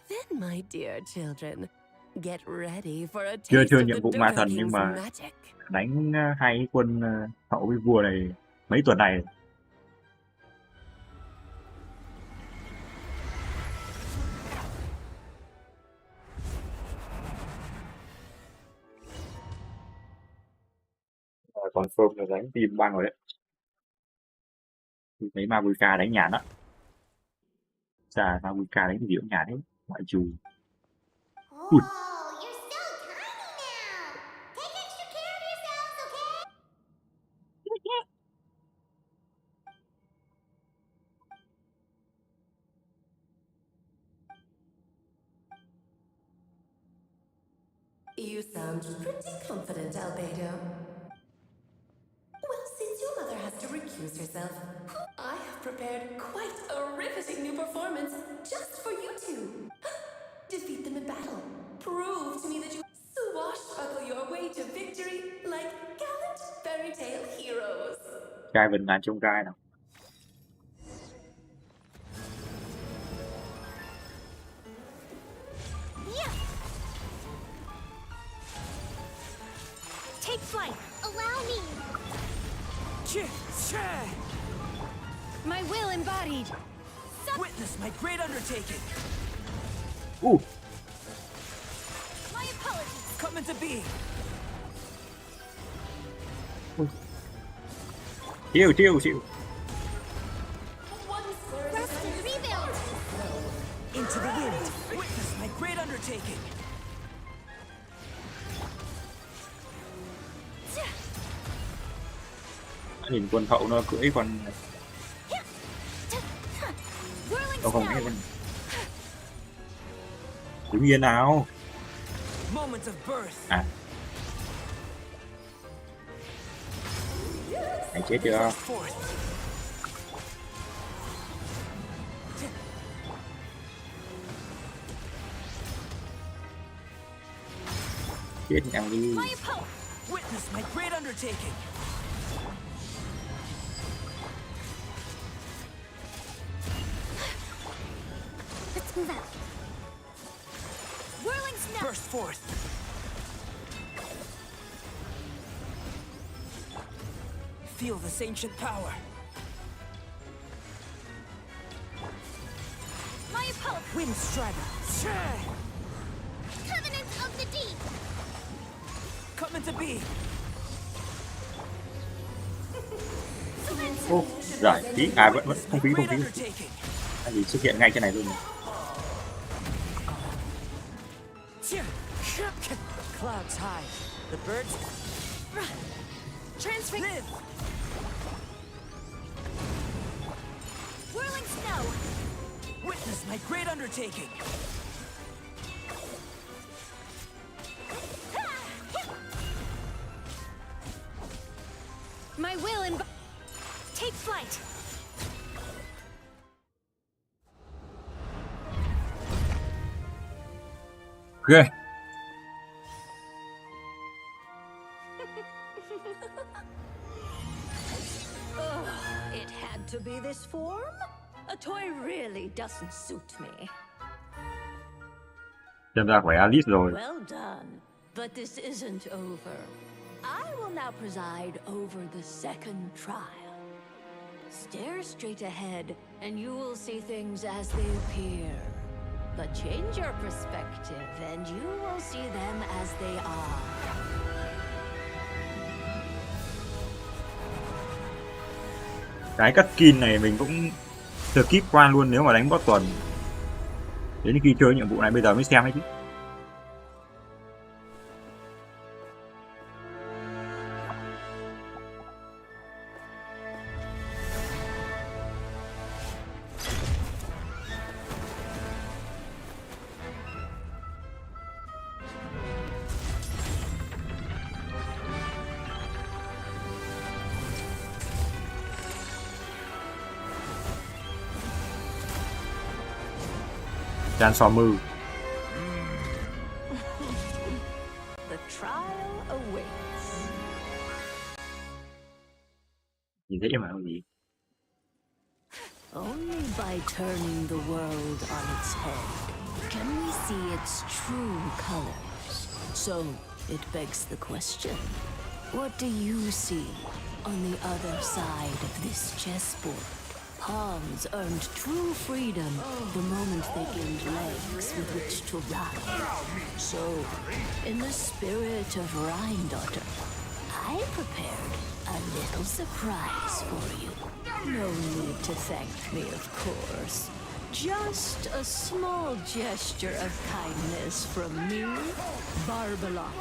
Then, my dear children, get ready for a
Chưa
taste
chưa
of
nhiệm
the
vụ ma
Durga
thần nhưng
King's
mà
magic.
đánh hai cái quân hậu với vua này mấy tuần này. Confirm là đánh team băng rồi đấy. Thấy Mabuka đánh nhàn đó. Chà, Mabuka đánh gì cũng nhàn đấy, ngoại trừ. Ui.
You sound pretty confident, Albedo. Well, since your mother has to recuse herself, I have prepared quite a riveting new performance just for you two. Defeat them in battle. Prove to me that you swashbuckle your way to victory like gallant fairy tale heroes.
Trai Vân Đàn trong gai nào.
Take flight.
Allow me.
My will embodied. Witness my great undertaking.
My apologies.
Come into being.
Chiêu.
Rest and rebuild.
Into the wind. Witness my great undertaking.
Nhìn quân hậu nó cưỡi con không nghe con đứng yên nào. À, anh chết chưa? Chết em đi.
Witness my great undertaking.
Let's move out. Whirling snap.
Burst forth. Feel this ancient power.
My apologies.
Wind strider.
Covenant of the deep.
Come into being.
Ô, giải phí vẫn không phí. Anh gì xuất hiện ngay trên này luôn.
Clouds high. The birds
Transfer.
live.
Whirling snow.
Witness my great undertaking.
My will take flight.
Ok.
It had to be this form? A toy really doesn't suit me.
Xem ra khỏe Alice rồi.
Well done. But this isn't over. I will now preside over the second trial. Stare straight ahead, and you will see things as they appear. But change your perspective, and you will see them as they are.
Cái cutscene này mình cũng skip qua luôn nếu mà đánh boss tuần. Đến khi chơi nhiệm vụ này bây giờ mới xem ấy chứ. Transformer.
trial awaits.
Nhìn thấy mà không gì.
Only by turning the world on its head can we see its true colors. So, it begs the question, what do you see on the other side of this chessboard? Pawns earned true freedom the moment they gained legs with which to ride. So, in the spirit of Rhine-daughter, I prepared a little surprise for you. No need to thank me, of course. Just a small gesture of kindness from me, Barbalot.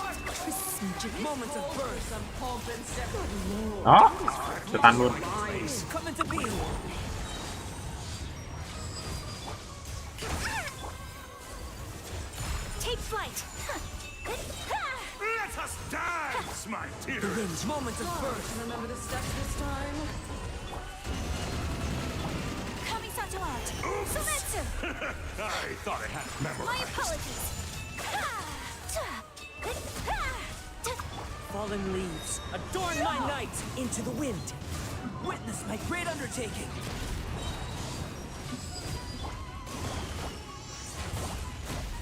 Moments of birth and pomp and ceremony.
Đó, cho tan luôn.
Come into being.
Take flight.
Let us dance, my dear.
Begins moments of birth. Remember the steps this time?
Kamisato out. Sumetsu.
I thought I had it
My
memorized.
apologies.
Fallen leaves, adorn my night into the wind. Witness my great undertaking.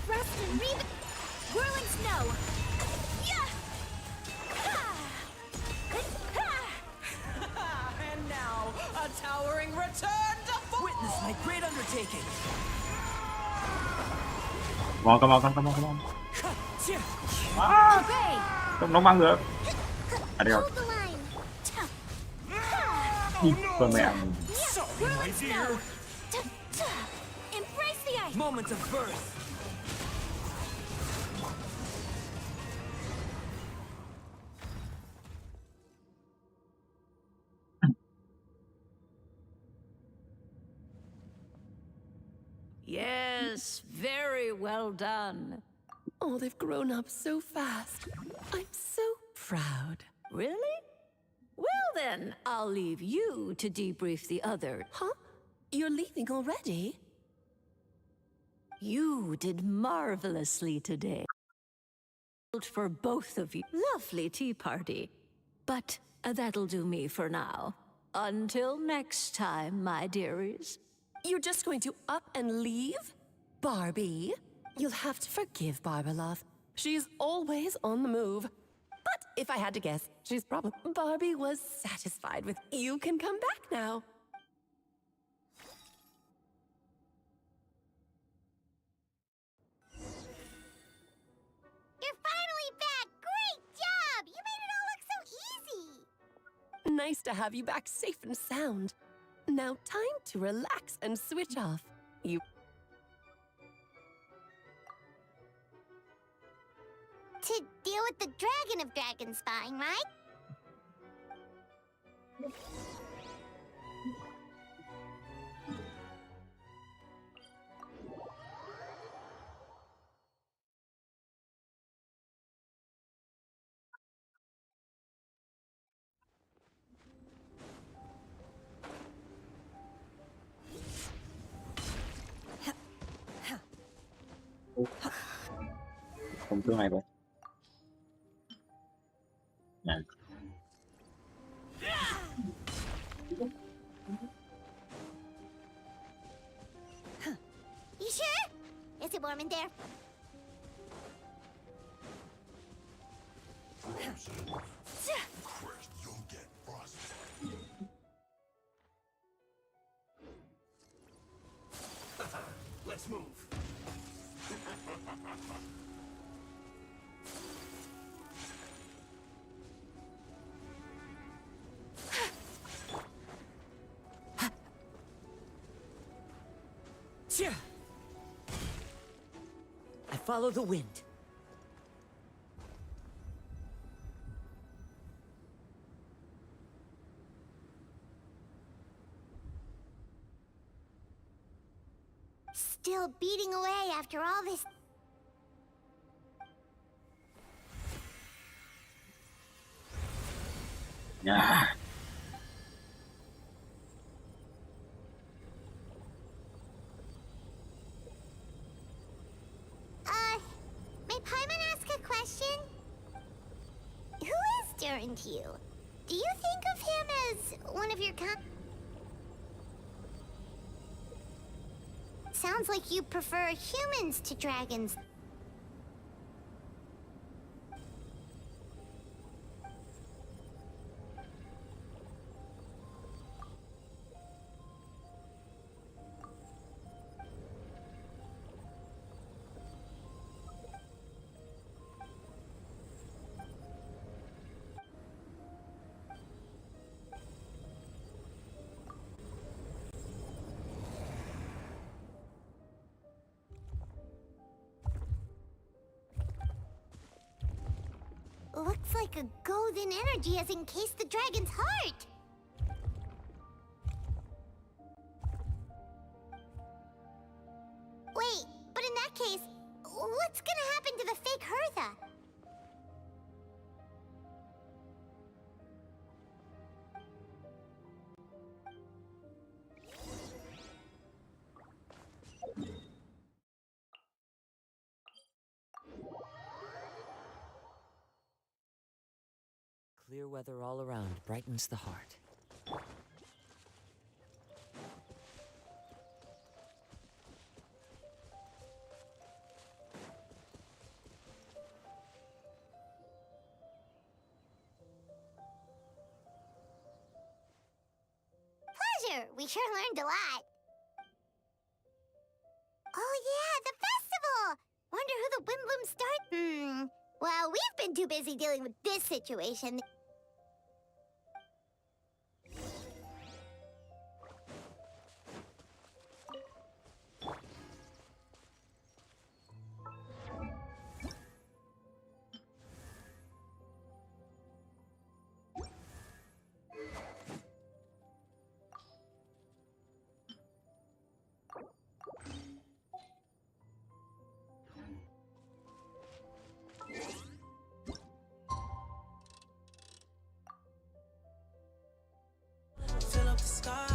Rust and read. Whirling snow.
And now, a towering return to witness my great undertaking.
Come on, come on.
Obey.
Không nó mang được. À đây rồi.
Hold the line.
Con mẹ.
Whirling snow. Embrace the ice.
Moments of birth.
Yes, very well done.
Oh, they've grown up so fast. I'm so proud.
Really? Well then, I'll leave you to debrief the other.
Huh? You're leaving already?
You did marvelously today. For both of you. Lovely tea party. But that'll do me for now. Until next time, my dearies.
You're just going to up and leave? Barbie? You'll have to forgive Barbalov. She's always on the move. But if I had to guess, she's probably... Barbie was satisfied with you can come back now.
You're finally back! Great job! You made it all look so easy!
Nice to have you back safe and sound. Now time to relax and switch off. You...
To deal with the dragon of Dragonspine, right?
Không thương này vậy. Này.
You sure? Is it warm in there?
Let's move.
I follow the wind.
Still beating away after all this.
Yeah.
May Paimon ask a question? aren't you? Do you think of him as one of your Sounds like you prefer humans to dragons. Looks like a golden energy has encased the dragon's heart. Wait, but in that case, what's gonna happen to the fake Hertha?
Clear weather all around brightens the heart.
Pleasure! We sure learned a lot. Oh yeah, the festival! Wonder who the Windbloom start? Well, we've been too busy dealing with this situation.
Fill up the sky.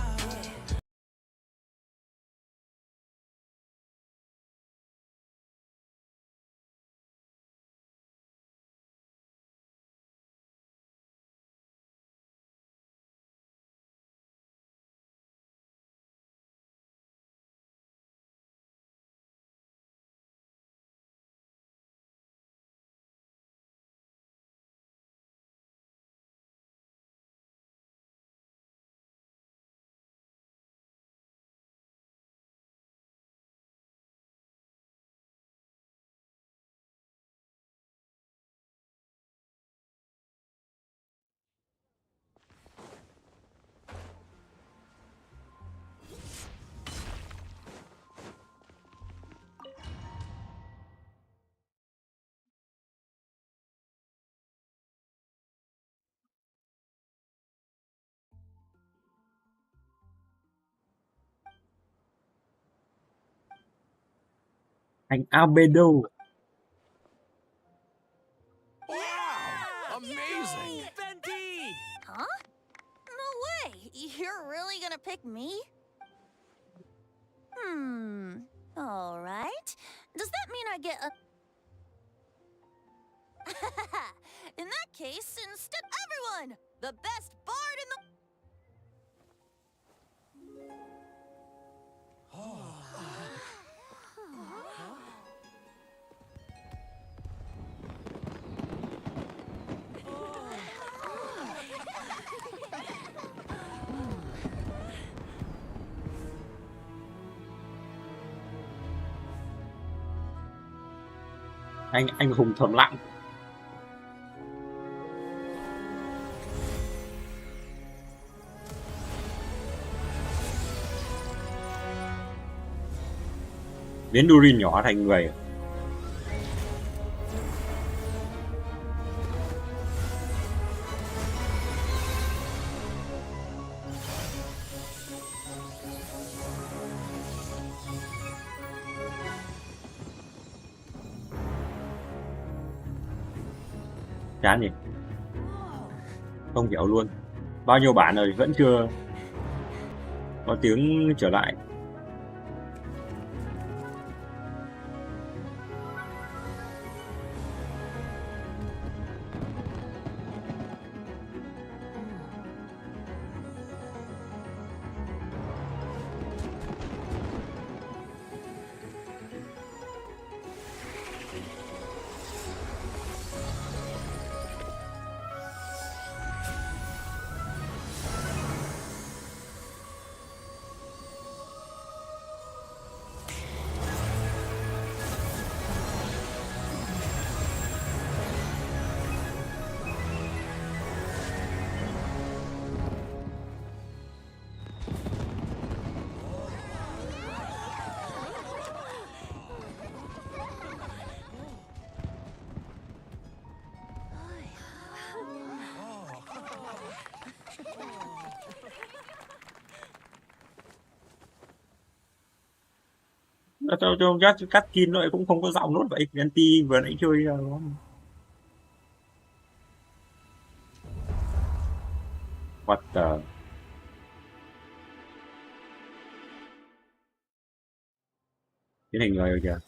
Anh Albedo.
Wow! Amazing!
Venti! Huh? No way! You're really gonna pick me? Alright. Does that mean I get a... In that case, instead, everyone! The best bard in the...
Anh hùng thầm lặng. Biến Durin nhỏ thành người. Chán nhỉ? Không hiểu luôn. Bao nhiêu bản rồi vẫn chưa có tiếng trở lại. Cho cắt skin nó cũng không có giọng nốt vậy. Anti vừa nãy chơi nó what the. Cái hình người rồi kìa.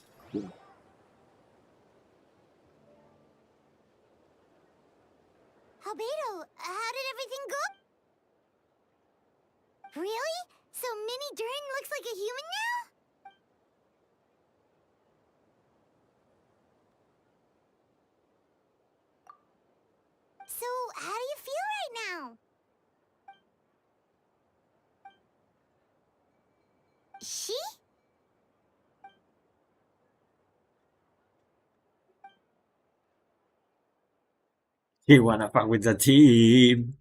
Albedo, how did everything go? Really? So Mini Durin looks like a human now? So, how do you feel right now? She?
You wanna fuck with the team.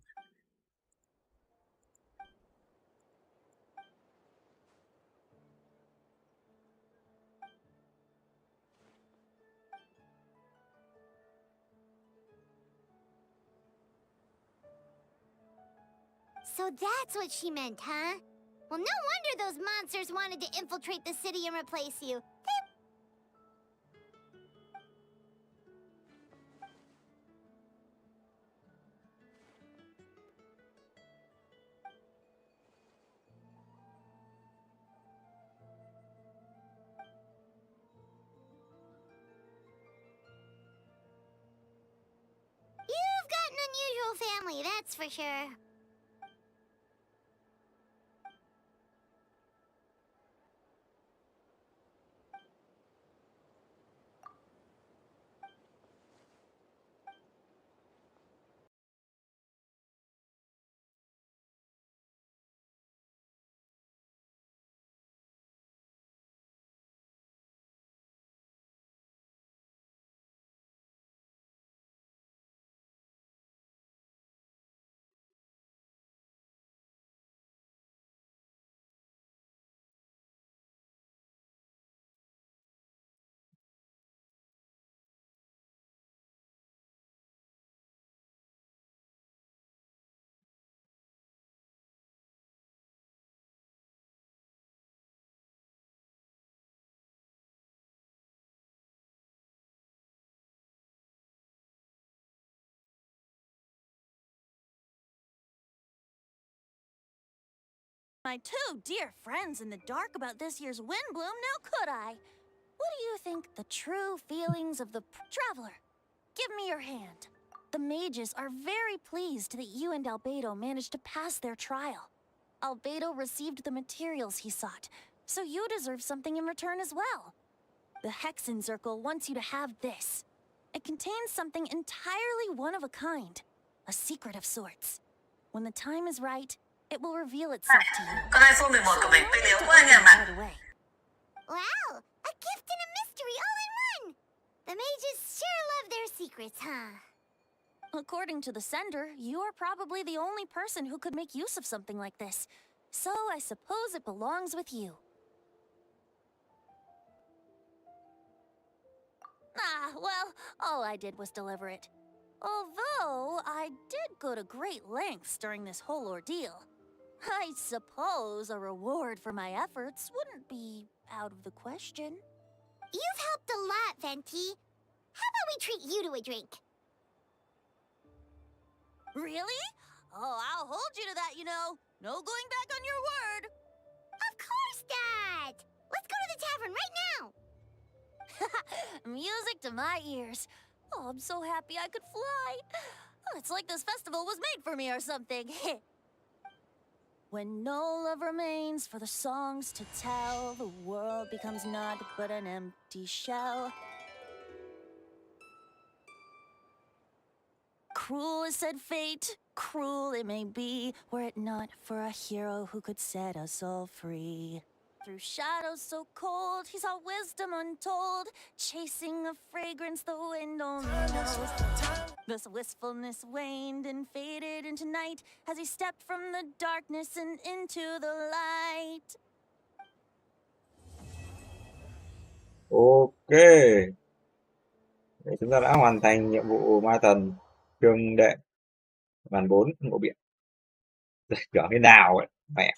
So that's what she meant, huh? Well, no wonder those monsters wanted to infiltrate the city and replace you. You've got an unusual family, that's for sure.
My two dear friends in the dark about this year's Windbloom, now could I? What do you think the true feelings of the traveler? Give me your hand. The mages are very pleased that you and Albedo managed to pass their trial. Albedo received the materials he sought, so you deserve something in return as well. The Hexen Circle wants you to have this. It contains something entirely one of a kind, a secret of sorts. When the time is right, it will reveal itself to you.
Con iPhone 11 của mình pin yếu quá anh em ạ.
Wow, a gift and a mystery all in one! The mages sure love their secrets, huh?
According to the sender, you are probably the only person who could make use of something like this. So I suppose it belongs with you. Well, all I did was deliver it. Although I did go to great lengths during this whole ordeal. I suppose a reward for my efforts wouldn't be out of the question.
You've helped a lot, Venti. How about we treat you to a drink?
Really? Oh, I'll hold you to that, you know. No going back on your word.
Of course, Dad! Let's go to the tavern right now!
Music to my ears. Oh, I'm so happy I could fly. Oh, it's like this festival was made for me or something. When no love remains for the songs to tell, the world becomes naught but an empty shell. Cruel is said fate, cruel it may be, were it not for a hero who could set us all free. Through shadows so cold, he saw wisdom untold, chasing a fragrance the wind only knows. This wistfulness waned and faded into night as he stepped from the darkness and into the light.
Ok. Để chúng ta đã hoàn thành nhiệm vụ ma thần Chương Đệm Màn 4 ngộ biển. Tưởng thế nào ấy, mẹ.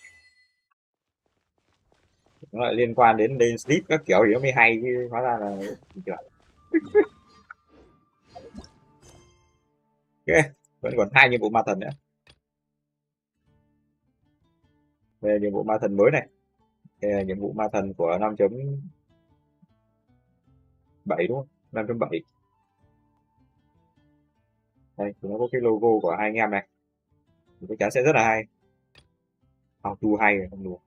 nó lại liên quan đến sleep các kiểu thì nó mới hay chứ hóa ra là chưa. Ok, vẫn còn 2 nhiệm vụ ma thần nữa. Về nhiệm vụ ma thần mới này. Đây là nhiệm vụ ma thần của 5.7 đúng không? 5.7. Đây, thì nó có cái logo của hai anh em này. Thì chắc chắn sẽ rất là hay. Auto hay rồi, không đủ.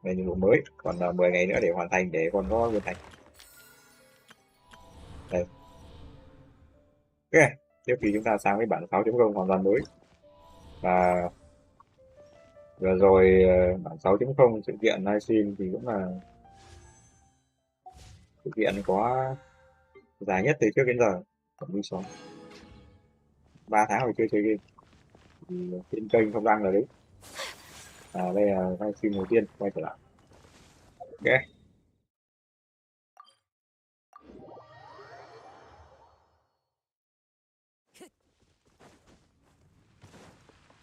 Đây nhiệm vụ mới, còn 10 ngày nữa để hoàn thành để còn có nguyên thành. Đây. Ok, tiếp thì chúng ta sang cái bản 6.0 hoàn toàn mới. Và vừa rồi bản 6.0 sự kiện livestream thì cũng là sự kiện có dài nhất từ trước đến giờ. Tổng đi số 3 tháng rồi chưa chơi game. Thì trên kênh không đăng là đấy. Đây là livestream đầu tiên quay trở lại. Ok.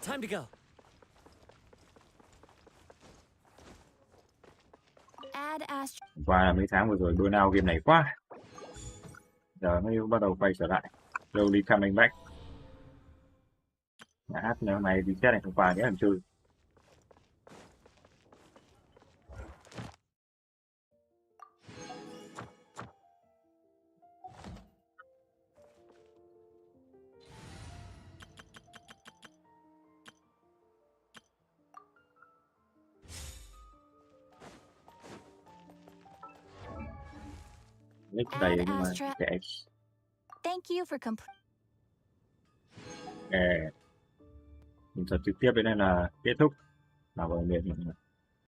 Time to go.
Add Astro.
Qua là mấy tháng vừa rồi burnout game này quá. Giờ mới bắt đầu quay trở lại. Slowly coming back. Nhà hát hôm nay đi xét này hôm qua nhớ làm chơi. Nick đầy nhưng mà kệ.
Thank you for
Mình thật trực tiếp đến đây là kết thúc. Nào vào miền